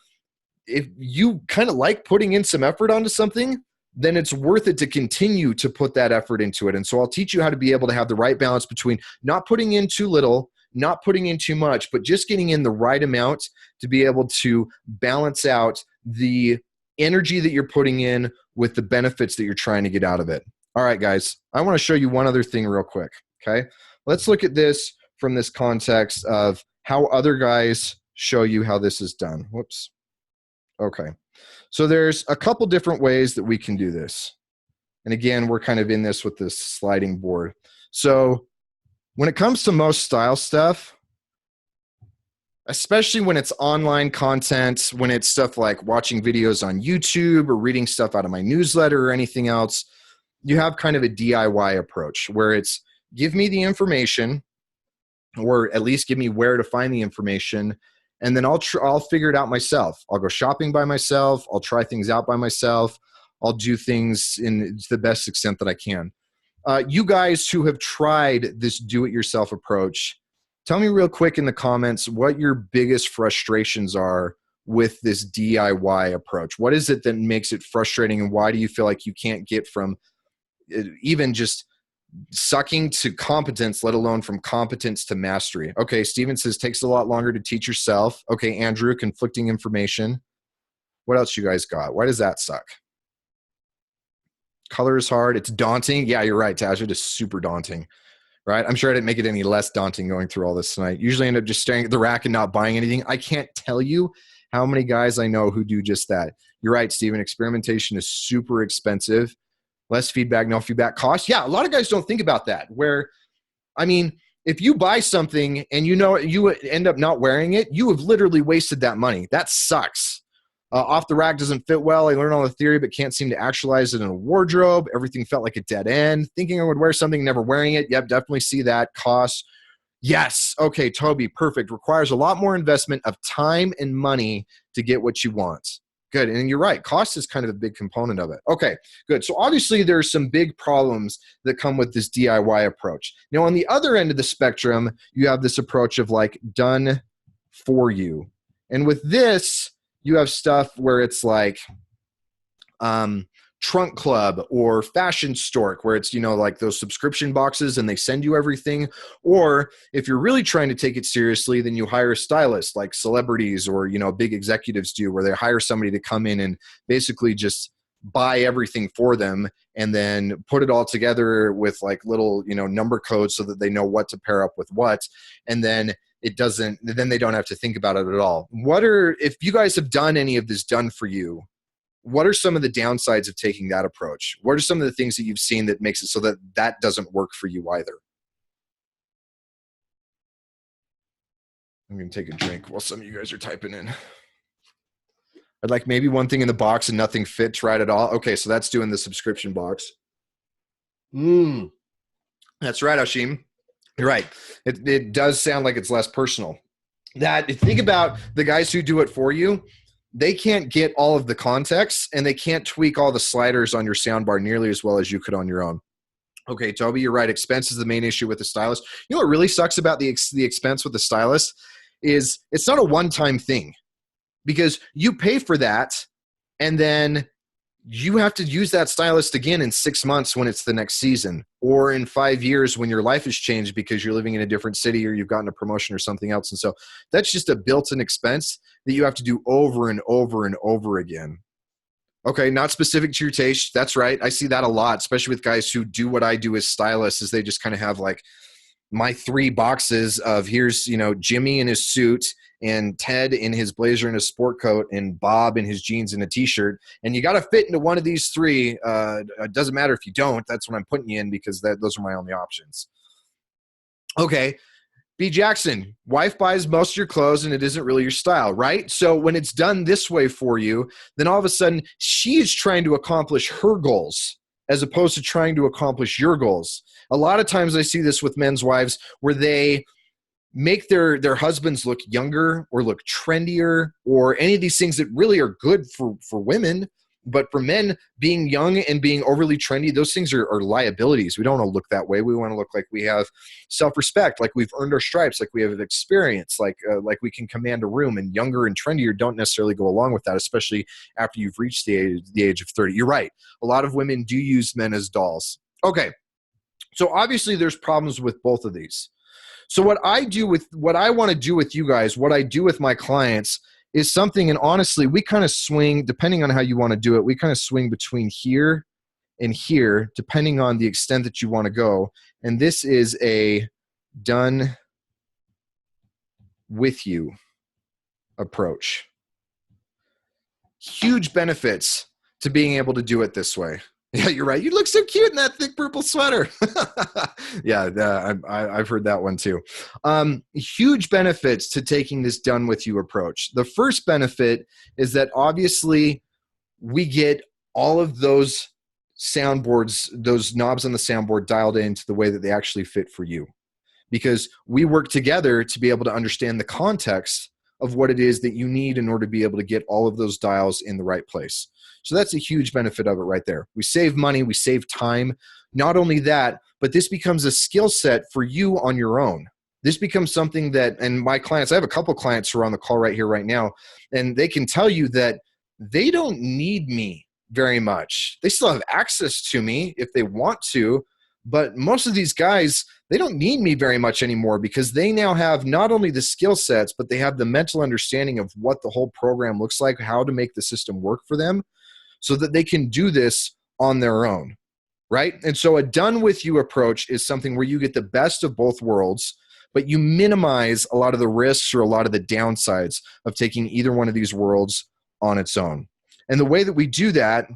kind of like putting in some effort onto something, then it's worth it to continue to put that effort into it. And so I'll teach you how to be able to have the right balance between not putting in too little, not putting in too much, but just getting in the right amount to be able to balance out the energy that you're putting in with the benefits that you're trying to get out of it. All right, guys, I want to show you one other thing real quick, okay? Let's look at this from this context of how other guys show you how this is done. Whoops. Okay. So there's a couple different ways that we can do this. And again, we're kind of in this with this sliding board. So when it comes to most style stuff, especially when it's online content, when it's stuff like watching videos on YouTube or reading stuff out of my newsletter or anything else, you have kind of a DIY approach where it's give me the information, or at least give me where to find the information, and then I'll figure it out myself. I'll go shopping by myself. I'll try things out by myself. I'll do things in the best extent that I can. You guys who have tried this do-it-yourself approach, tell me real quick in the comments what your biggest frustrations are with this DIY approach. What is it that makes it frustrating, and why do you feel like you can't get from even just sucking to competence, let alone from competence to mastery? Okay, Steven says takes a lot longer to teach yourself. Okay, Andrew, conflicting information. What else you guys got? Why does that suck? Color is hard. It's daunting. Yeah, you're right, Taj. It is super daunting, right? I'm sure I didn't make it any less daunting going through all this tonight. Usually end up just staring at the rack and not buying anything. I can't tell you how many guys I know who do just that. You're right, Steven. Experimentation is super expensive. Less feedback, no feedback. Cost. Yeah, a lot of guys don't think about that. Where, I mean, if you buy something and you know you end up not wearing it, you have literally wasted that money. That sucks. Off the rack doesn't fit well. I learned all the theory, but can't seem to actualize it in a wardrobe. Everything felt like a dead end. Thinking I would wear something, never wearing it. Yep, definitely see that. Cost. Yes. Okay, Toby, perfect. Requires a lot more investment of time and money to get what you want. Good. And you're right. Cost is kind of a big component of it. Okay, good. So obviously there's some big problems that come with this DIY approach. Now, on the other end of the spectrum, you have this approach of like done for you. And with this, you have stuff where it's like Trunk Club or Fashion Stork, where it's, you know, like those subscription boxes and they send you everything. Or if you're really trying to take it seriously, then you hire a stylist like celebrities or, you know, big executives do, where they hire somebody to come in and basically just buy everything for them and then put it all together with like little, you know, number codes so that they know what to pair up with what. And then then they don't have to think about it at all. If you guys have done any of this done for you, what are some of the downsides of taking that approach? What are some of the things that you've seen that makes it so that that doesn't work for you either? I'm going to take a drink while some of you guys are typing in. I'd like maybe one thing in the box and nothing fits right at all. Okay, so that's doing the subscription box. That's right, Ashim. You're right. It does sound like it's less personal. Think about the guys who do it for you. They can't get all of the context and they can't tweak all the sliders on your soundbar nearly as well as you could on your own. Okay, Toby, you're right. Expense is the main issue with the stylist. You know what really sucks about the expense with the stylist is it's not a one-time thing, because you pay for that and then you have to use that stylist again in 6 months when it's the next season, or in 5 years when your life has changed because you're living in a different city or you've gotten a promotion or something else. And so that's just a built-in expense that you have to do over and over and over again. Okay, not specific to your taste. That's right. I see that a lot, especially with guys who do what I do as stylists, is they just kind of have like my 3 boxes of here's, you know, Jimmy in his suit and Ted in his blazer and his sport coat and Bob in his jeans and a t-shirt. And you got to fit into one of these 3. It doesn't matter if you don't. That's what I'm putting you in, because those are my only options. Okay. B. Jackson, wife buys most of your clothes and it isn't really your style, right? So when it's done this way for you, then all of a sudden she is trying to accomplish her goals as opposed to trying to accomplish your goals. A lot of times I see this with men's wives where they make their husbands look younger or look trendier or any of these things that really are good for women. But for men, being young and being overly trendy, those things are liabilities. We don't want to look that way. We want to look like we have self-respect, like we've earned our stripes, like we have experience, like we can command a room. And younger and trendier don't necessarily go along with that, especially after you've reached the age of 30. You're right. A lot of women do use men as dolls. Okay. So obviously there's problems with both of these. So what I want to do with you guys, what I do with my clients is something, and honestly, we kind of swing, depending on how you want to do it, we kind of swing between here and here, depending on the extent that you want to go. And this is a done with you approach. Huge benefits to being able to do it this way. Yeah, you're right. You look so cute in that thick purple sweater. Yeah, I've heard that one too. Huge benefits to taking this done with you approach. The first benefit is that obviously we get all of those soundboards, those knobs on the soundboard dialed into the way that they actually fit for you. Because we work together to be able to understand the context of what it is that you need in order to be able to get all of those dials in the right place. So that's a huge benefit of it right there. We save money, we save time. Not only that, but this becomes a skill set for you on your own. This becomes something that, and my clients, I have a couple clients who are on the call right here, right now, and they can tell you that they don't need me very much. They still have access to me if they want to, but most of these guys, they don't need me very much anymore because they now have not only the skill sets, but they have the mental understanding of what the whole program looks like, how to make the system work for them so that they can do this on their own, right? And so a done with you approach is something where you get the best of both worlds, but you minimize a lot of the risks or a lot of the downsides of taking either one of these worlds on its own. And the way that we do that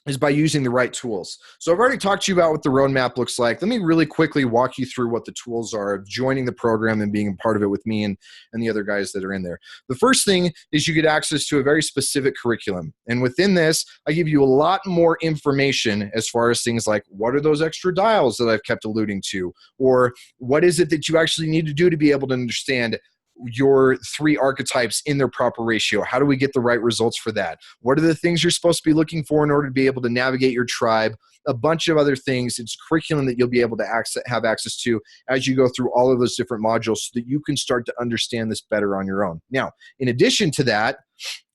is by using the right tools. So I've already talked to you about what the roadmap looks like. Let me really quickly walk you through what the tools are of joining the program and being a part of it with me and the other guys that are in there. The first thing is you get access to a very specific curriculum. And within this, I give you a lot more information as far as things like what are those extra dials that I've kept alluding to, or what is it that you actually need to do to be able to understand your 3 archetypes in their proper ratio. How do we get the right results for that? What are the things you're supposed to be looking for in order to be able to navigate your tribe? A bunch of other things. It's curriculum that you'll be able to have access to as you go through all of those different modules so that you can start to understand this better on your own. Now, in addition to that,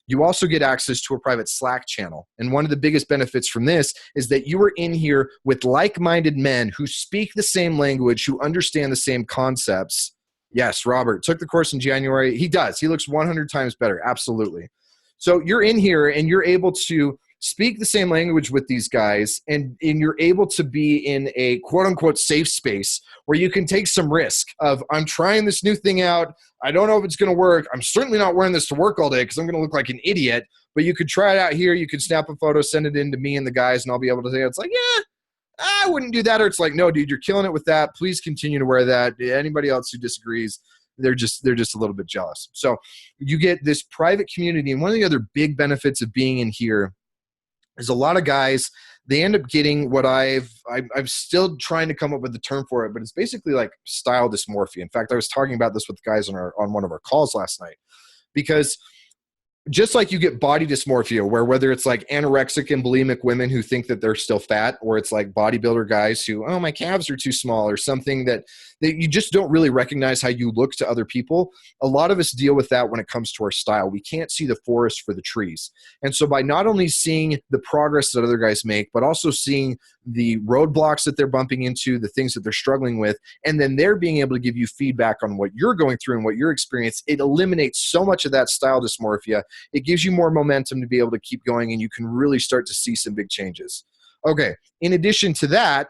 you also get access to a private Slack channel. And one of the biggest benefits from this is that you are in here with like-minded men who speak the same language, who understand the same concepts. Yes, Robert took the course in January. He does. He looks 100 times better. Absolutely. So you're in here and you're able to speak the same language with these guys, and you're able to be in a quote-unquote safe space where you can take some risk of, I'm trying this new thing out. I don't know if it's going to work. I'm certainly not wearing this to work all day because I'm going to look like an idiot. But you could try it out here. You could snap a photo, send it in to me and the guys, and I'll be able to say, it's like, yeah, I wouldn't do that. Or it's like, no, dude, you're killing it with that. Please continue to wear that. Anybody else who disagrees, they're just a little bit jealous. So you get this private community. And one of the other big benefits of being in here is a lot of guys, they end up getting what I'm still trying to come up with the term for it, but it's basically like style dysmorphia. In fact, I was talking about this with the guys on one of our calls last night, because just like you get body dysmorphia, where whether it's like anorexic and bulimic women who think that they're still fat, or it's like bodybuilder guys who, oh, my calves are too small, or something that you just don't really recognize how you look to other people. A lot of us deal with that when it comes to our style. We can't see the forest for the trees. And so by not only seeing the progress that other guys make, but also seeing the roadblocks that they're bumping into, the things that they're struggling with, and then they're being able to give you feedback on what you're going through and what your experience, it eliminates so much of that style dysmorphia. It gives you more momentum to be able to keep going, and you can really start to see some big changes. Okay, in addition to that,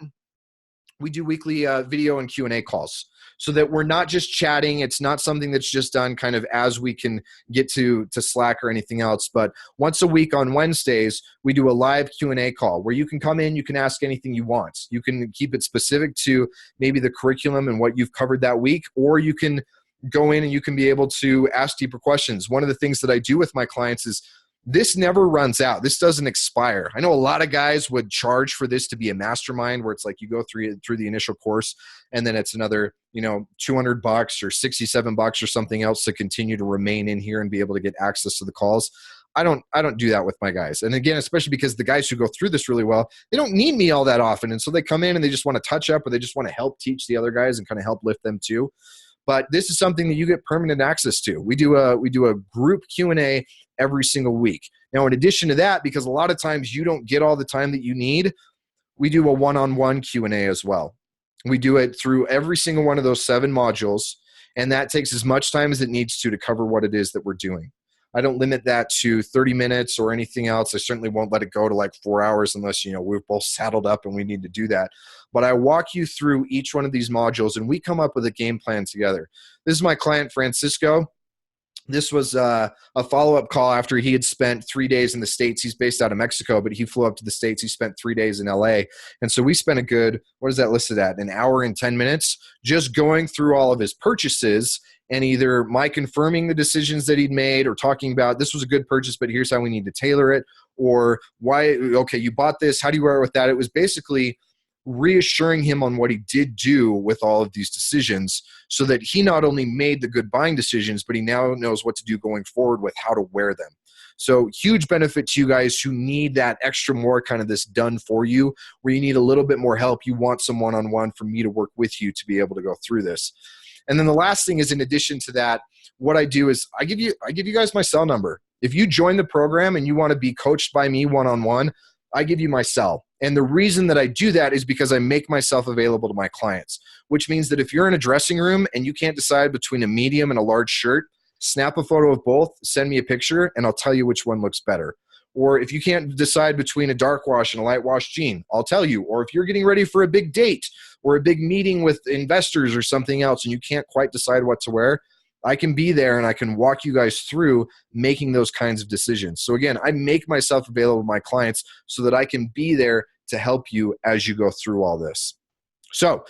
we do weekly video and Q&A calls so that we're not just chatting. It's not something that's just done kind of as we can get to Slack or anything else. But once a week on Wednesdays, we do a live Q&A call where you can come in, you can ask anything you want. You can keep it specific to maybe the curriculum and what you've covered that week, or you can go in and you can be able to ask deeper questions. One of the things that I do with my clients is this never runs out. This doesn't expire. I know a lot of guys would charge for this to be a mastermind where it's like you go through the initial course and then it's another, $200 or $67 or something else to continue to remain in here and be able to get access to the calls. I don't do that with my guys. And again, especially because the guys who go through this really well, they don't need me all that often. And so they come in and they just want to touch up, or they just want to help teach the other guys and kind of help lift them too. But this is something that you get permanent access to. We do a group Q&A every single week. Now, in addition to that, because a lot of times you don't get all the time that you need, we do a one-on-one Q&A as well. We do it through every single one of those 7 modules, and that takes as much time as it needs to cover what it is that we're doing. I don't limit that to 30 minutes or anything else. I certainly won't let it go to like 4 hours unless, we're both saddled up and we need to do that. But I walk you through each one of these modules and we come up with a game plan together. This is my client, Francisco. This was a follow-up call after he had spent 3 days in the States. He's based out of Mexico, but he flew up to the States. He spent 3 days in LA. And so we spent a good, what is that listed at? An hour and 10 minutes just going through all of his purchases and either my confirming the decisions that he'd made or talking about this was a good purchase, but here's how we need to tailor it, or why, okay, you bought this, how do you wear it with that? It was basically reassuring him on what he did do with all of these decisions so that he not only made the good buying decisions, but he now knows what to do going forward with how to wear them. So huge benefit to you guys who need that extra more kind of this done for you, where you need a little bit more help. You want some one-on-one from me to work with you to be able to go through this. And then the last thing is, in addition to that, what I do is I give you guys my cell number. If you join the program and you want to be coached by me one-on-one, I give you my cell. And the reason that I do that is because I make myself available to my clients, which means that if you're in a dressing room and you can't decide between a medium and a large shirt, snap a photo of both, send me a picture, and I'll tell you which one looks better. Or if you can't decide between a dark wash and a light wash jean, I'll tell you. Or if you're getting ready for a big date or a big meeting with investors or something else and you can't quite decide what to wear, I can be there and I can walk you guys through making those kinds of decisions. So again, I make myself available to my clients so that I can be there to help you as you go through all this. So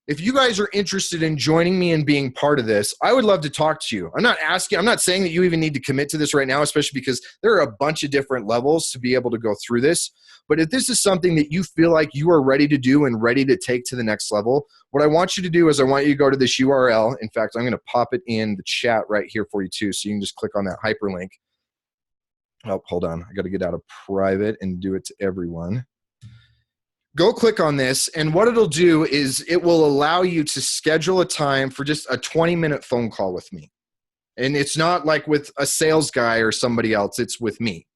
if you guys are interested in joining me and being part of this, I would love to talk to you. I'm not saying that you even need to commit to this right now, especially because there are a bunch of different levels to be able to go through this. But if this is something that you feel like you are ready to do and ready to take to the next level, what I want you to do is I want you to go to this URL. In fact, I'm going to pop it in the chat right here for you too. So you can just click on that hyperlink. Oh, hold on. I got to get out of private and do it to everyone. Go click on this, and what it'll do is it will allow you to schedule a time for just a 20-minute phone call with me. And it's not like with a sales guy or somebody else, it's with me.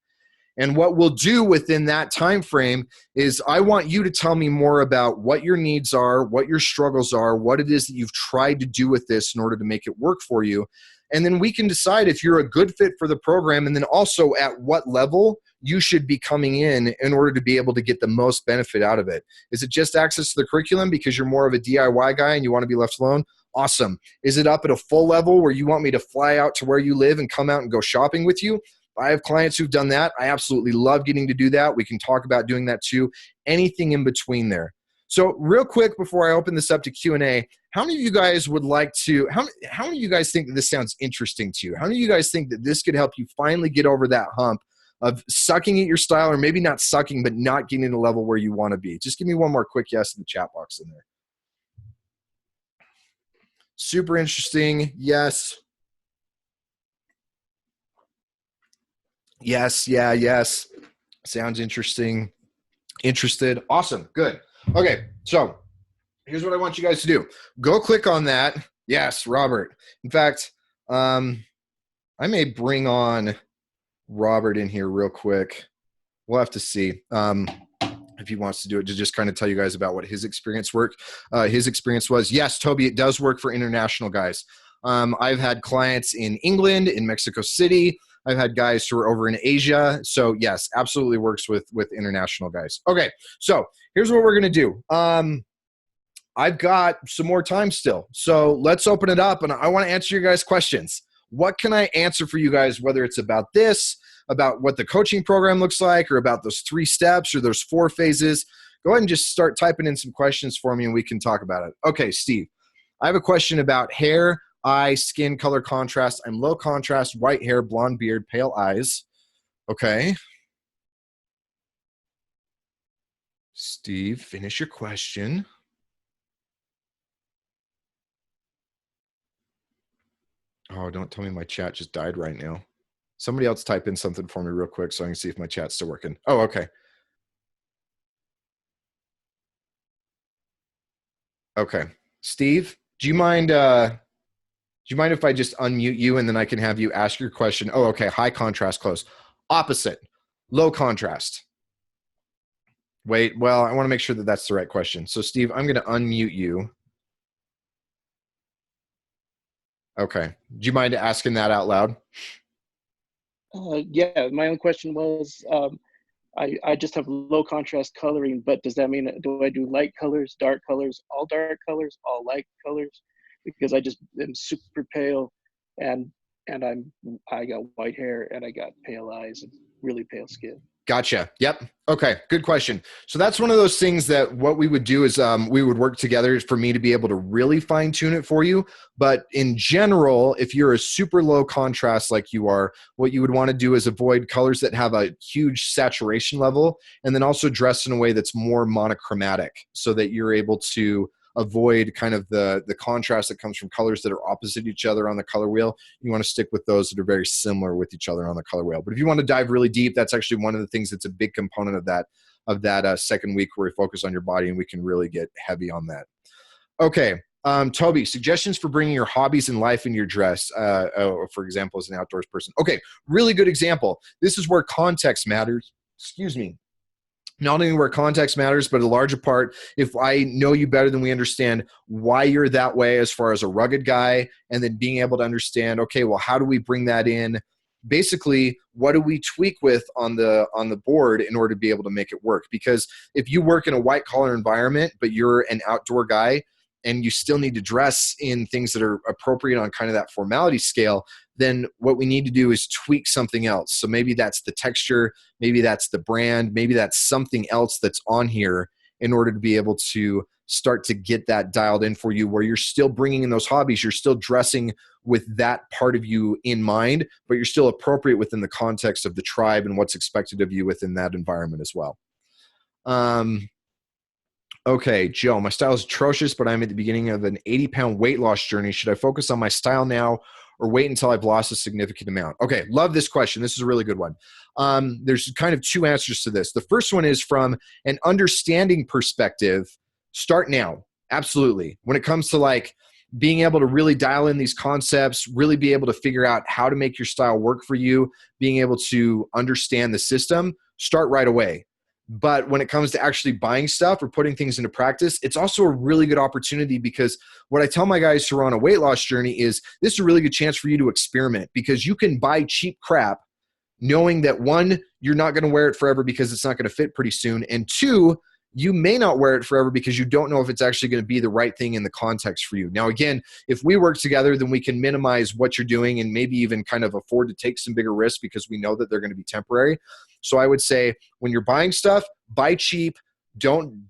And what we'll do within that time frame is I want you to tell me more about what your needs are, what your struggles are, what it is that you've tried to do with this in order to make it work for you. And then we can decide if you're a good fit for the program, and then also at what level you should be coming in order to be able to get the most benefit out of it. Is it just access to the curriculum because you're more of a DIY guy and you want to be left alone? Awesome. Is it up at a full level where you want me to fly out to where you live and come out and go shopping with you? I have clients who've done that. I absolutely love getting to do that. We can talk about doing that too. Anything in between there. So real quick before I open this up to Q&A, how many of you guys would like to, how many of you guys think that this sounds interesting to you? How many of you guys think that this could help you finally get over that hump of sucking at your style, or maybe not sucking, but not getting to the level where you want to be? Just give me one more quick yes in the chat box in there. Super interesting. Yes. Yes. Yeah. Yes. Sounds interesting. Interested. Awesome. Good. Okay. So here's what I want you guys to do. Go click on that. Yes, Robert. In fact, I may bring on Robert in here real quick. We'll have to see if he wants to do it, to just kind of tell you guys about what his experience was. Yes, Toby, it does work for international guys. I've had clients in England, in Mexico City. I've had guys who are over in Asia. So yes, absolutely works with international guys. Okay, so here's what we're going to do. I've got some more time still. So let's open it up, and I want to answer your guys' questions. What can I answer for you guys, whether it's about this, about what the coaching program looks like, or about those 3 steps or those 4 phases? Go ahead and just start typing in some questions for me, and we can talk about it. Okay, Steve, I have a question about hair, eye, skin color contrast. I'm low contrast, white hair, blonde beard, pale eyes. Okay. Steve, finish your question. Oh, don't tell me my chat just died right now. Somebody else type in something for me real quick so I can see if my chat's still working. Oh, okay. Okay. Steve, do you mind if I just unmute you and then I can have you ask your question? Oh, okay. High contrast, close. Opposite. Low contrast. Wait, well, I want to make sure that that's the right question. So, Steve, I'm going to unmute you. Okay. Do you mind asking that out loud? Yeah, my own question was, I just have low contrast coloring, but does that mean, do I do light colors, all light colors? Because I just am super pale, and I got white hair and I got pale eyes and really pale skin. Gotcha. Yep. Okay. Good question. So that's one of those things that what we would do is we would work together for me to be able to really fine tune it for you. But in general, if you're a super low contrast like you are, what you would want to do is avoid colors that have a huge saturation level, and then also dress in a way that's more monochromatic so that you're able to avoid kind of the contrast that comes from colors that are opposite each other on the color wheel. You want to stick with those that are very similar with each other on the color wheel. But if you want to dive really deep, that's actually one of the things that's a big component of that second week where we focus on your body, and we can really get heavy on that. Okay. Toby, suggestions for bringing your hobbies in life in your dress, for example, as an outdoors person. Okay. Really good example. This is where context matters. Excuse me. Not only where context matters, but a larger part, if I know you better than we understand why you're that way as far as a rugged guy, and then being able to understand, okay, well, how do we bring that in? Basically, what do we tweak with on the board in order to be able to make it work? Because if you work in a white collar environment, but you're an outdoor guy, and you still need to dress in things that are appropriate on kind of that formality scale, then what we need to do is tweak something else. So maybe that's the texture, maybe that's the brand, maybe that's something else that's on here in order to be able to start to get that dialed in for you, where you're still bringing in those hobbies, you're still dressing with that part of you in mind, but you're still appropriate within the context of the tribe and what's expected of you within that environment as well. Okay, Joe, my style is atrocious, but I'm at the beginning of an 80-pound weight loss journey. Should I focus on my style now or wait until I've lost a significant amount? Okay, love this question. This is a really good one. There's kind of 2 answers to this. The first one is from an understanding perspective. Start now. Absolutely. When it comes to like being able to really dial in these concepts, really be able to figure out how to make your style work for you, being able to understand the system, start right away. But when it comes to actually buying stuff or putting things into practice, it's also a really good opportunity, because what I tell my guys who are on a weight loss journey is this is a really good chance for you to experiment, because you can buy cheap crap knowing that 1, you're not going to wear it forever because it's not going to fit pretty soon. And 2, you may not wear it forever because you don't know if it's actually going to be the right thing in the context for you. Now, again, if we work together, then we can minimize what you're doing and maybe even kind of afford to take some bigger risks because we know that they're going to be temporary. So I would say when you're buying stuff, buy cheap. Don't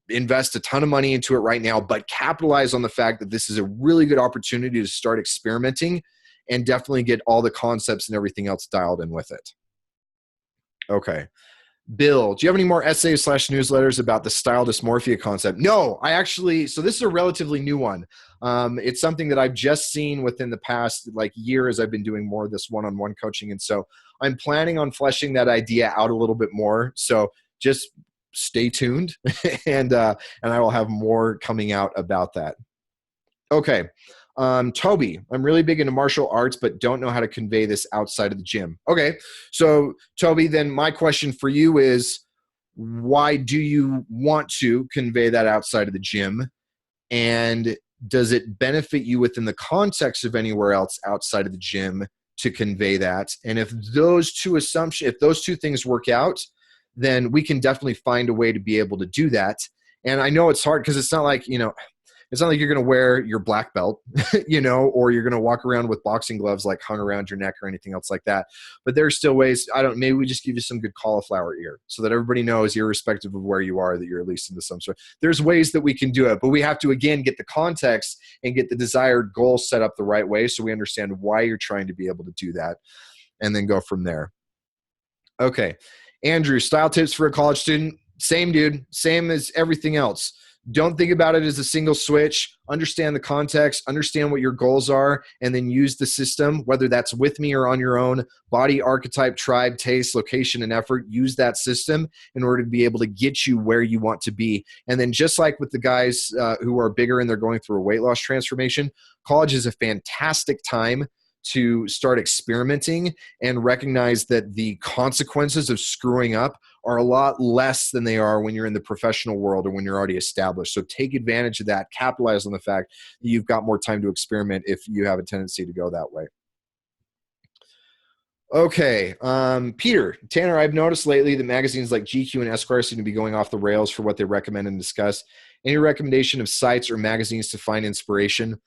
invest a ton of money into it right now, but capitalize on the fact that this is a really good opportunity to start experimenting and definitely get all the concepts and everything else dialed in with it. Okay. Bill, do you have any more essays / newsletters about the style dysmorphia concept? No, so this is a relatively new one. It's something that I've just seen within the past year as I've been doing more of this one-on-one coaching. And so I'm planning on fleshing that idea out a little bit more. So just stay tuned and I will have more coming out about that. Okay. Toby, I'm really big into martial arts, but don't know how to convey this outside of the gym. Okay. So Toby, then my question for you is, why do you want to convey that outside of the gym? And does it benefit you within the context of anywhere else outside of the gym to convey that? And if those 2 things work out, then we can definitely find a way to be able to do that. And I know it's hard because it's not like, It's not like you're going to wear your black belt, you know, or you're going to walk around with boxing gloves like hung around your neck or anything else like that. But there's still ways. Maybe we just give you some good cauliflower ear so that everybody knows, irrespective of where you are, that you're at least into some sort. There's ways that we can do it, but we have to, again, get the context and get the desired goal set up the right way so we understand why you're trying to be able to do that, and then go from there. Okay. Andrew, style tips for a college student. Same, dude. Same as everything else. Don't think about it as a single switch. Understand the context, understand what your goals are, and then use the system, whether that's with me or on your own. Body, archetype, tribe, taste, location, and effort. Use that system in order to be able to get you where you want to be. And then just like with the guys who are bigger and they're going through a weight loss transformation, college is a fantastic time to start experimenting and recognize that the consequences of screwing up are a lot less than they are when you're in the professional world or when you're already established. So take advantage of that. Capitalize on the fact that you've got more time to experiment if you have a tendency to go that way. Okay. Peter, Tanner, I've noticed lately that magazines like GQ and Esquire seem to be going off the rails for what they recommend and discuss. Any recommendation of sites or magazines to find inspiration?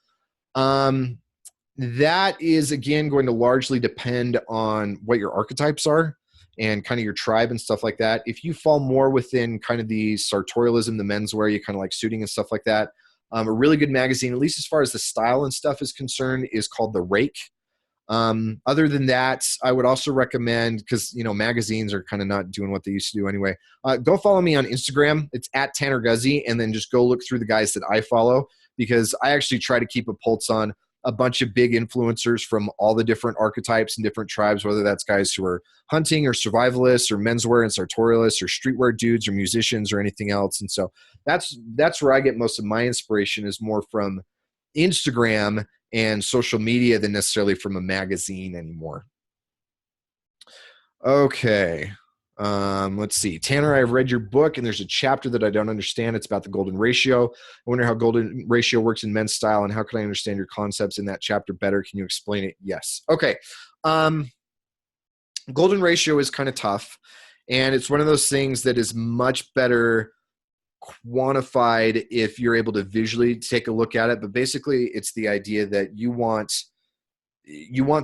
That is, again, going to largely depend on what your archetypes are and kind of your tribe and stuff like that. If you fall more within kind of the sartorialism, the menswear, you kind of like suiting and stuff like that, a really good magazine, at least as far as the style and stuff is concerned, is called The Rake. Other than that, I would also recommend, because, you know, magazines are kind of not doing what they used to do anyway, go follow me on Instagram. It's at Tanner Guzzi, and then just go look through the guys that I follow, because I actually try to keep a pulse on a bunch of big influencers from all the different archetypes and different tribes, whether that's guys who are hunting or survivalists or menswear and sartorialists or streetwear dudes or musicians or anything else. And so that's where I get most of my inspiration, is more from Instagram and social media than necessarily from a magazine anymore. Okay. Let's see. Tanner, I've read your book and there's a chapter that I don't understand. It's about the golden ratio. I wonder how golden ratio works in men's style and how can I understand your concepts in that chapter better? Can you explain it? Yes. Okay. Golden ratio is kind of tough, and it's one of those things that is much better quantified if you're able to visually take a look at it. But basically it's the idea that you want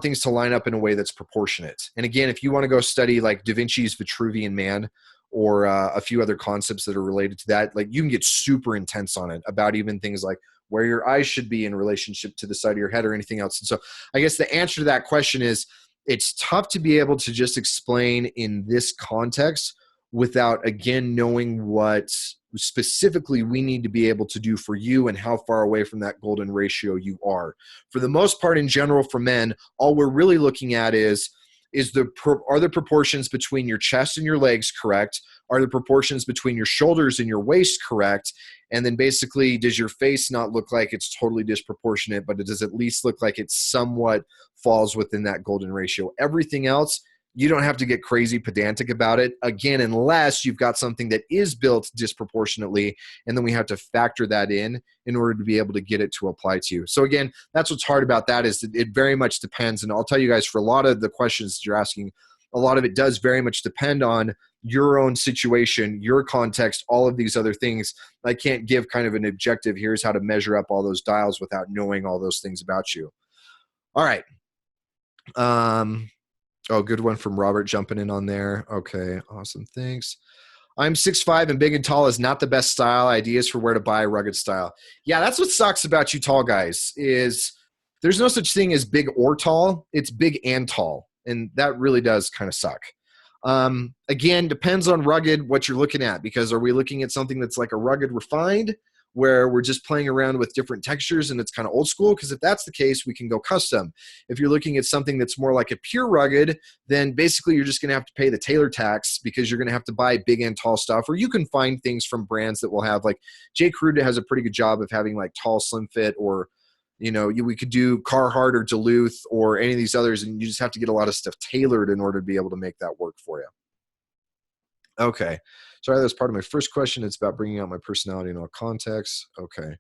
things to line up in a way that's proportionate. And again, if you want to go study like Da Vinci's Vitruvian Man or a few other concepts that are related to that, like you can get super intense on it about even things like where your eyes should be in relationship to the side of your head or anything else. And so I guess the answer to that question is, it's tough to be able to just explain in this context without, again, knowing what specifically we need to be able to do for you and how far away from that golden ratio you are. For the most part, in general, for men, all we're really looking at is are the proportions between your chest and your legs correct? Are the proportions between your shoulders and your waist correct? And then basically, does your face not look like it's totally disproportionate, but it does at least look like it somewhat falls within that golden ratio? Everything else, you don't have to get crazy pedantic about it, again, unless you've got something that is built disproportionately, and then we have to factor that in order to be able to get it to apply to you. So again, that's what's hard about that, is that it very much depends. And I'll tell you guys, for a lot of the questions that you're asking, a lot of it does very much depend on your own situation, your context, all of these other things. I can't give kind of an objective, here's how to measure up all those dials without knowing all those things about you. All right. Oh, good one from Robert jumping in on there. Okay, awesome. Thanks. I'm 6'5" and big and tall is not the best style. Ideas for where to buy rugged style. Yeah, that's what sucks about you tall guys, is there's no such thing as big or tall. It's big and tall, and that really does kind of suck. Again, depends on rugged what you're looking at, because are we looking at something that's like a rugged refined, where we're just playing around with different textures and it's kind of old school? Because if that's the case, we can go custom. If you're looking at something that's more like a pure rugged, then basically you're just going to have to pay the tailor tax, because you're going to have to buy big and tall stuff. Or you can find things from brands that will have, like J. Crew has a pretty good job of having like tall, slim fit, or, you know, we could do Carhartt or Duluth or any of these others, and you just have to get a lot of stuff tailored in order to be able to make that work for you. Okay. Sorry, that's part of my first question. It's about bringing out my personality in all contexts. Okay.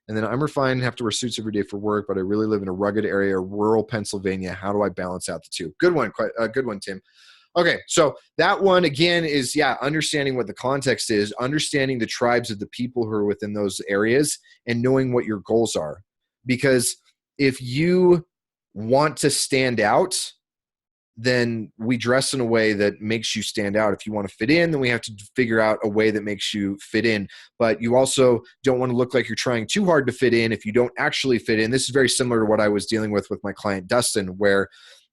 And then I'm refined, have to wear suits every day for work, but I really live in a rugged area, rural Pennsylvania. How do I balance out the two? Good one. Quite a good one, Tim. Okay, so that one again is, yeah, understanding what the context is, understanding the tribes of the people who are within those areas, and knowing what your goals are. Because if you want to stand out, then we dress in a way that makes you stand out. If you want to fit in, then we have to figure out a way that makes you fit in. But you also don't want to look like you're trying too hard to fit in if you don't actually fit in. This is very similar to what I was dealing with my client Dustin, where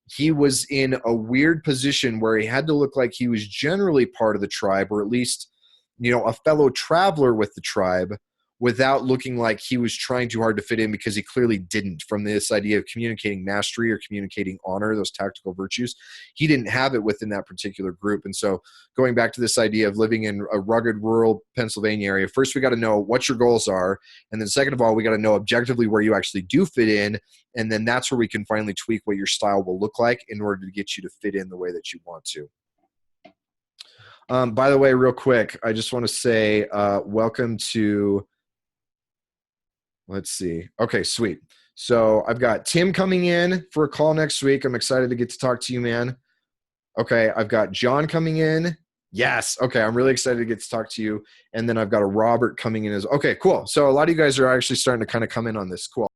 he was in a weird position where he had to look like he was generally part of the tribe, or at least, a fellow traveler with the tribe, without looking like he was trying too hard to fit in, because he clearly didn't. From this idea of communicating mastery or communicating honor, those tactical virtues, he didn't have it within that particular group. And so going back to this idea of living in a rugged rural Pennsylvania area, first we got to know what your goals are. And then second of all, we got to know objectively where you actually do fit in. And then that's where we can finally tweak what your style will look like in order to get you to fit in the way that you want to. By the way, real quick, I just want to say welcome to, let's see. Okay, sweet. So I've got Tim coming in for a call next week. I'm excited to get to talk to you, man. Okay, I've got John coming in. Yes. Okay, I'm really excited to get to talk to you. And then I've got a Robert coming in as, okay, cool. So a lot of you guys are actually starting to kind of come in on this. Cool.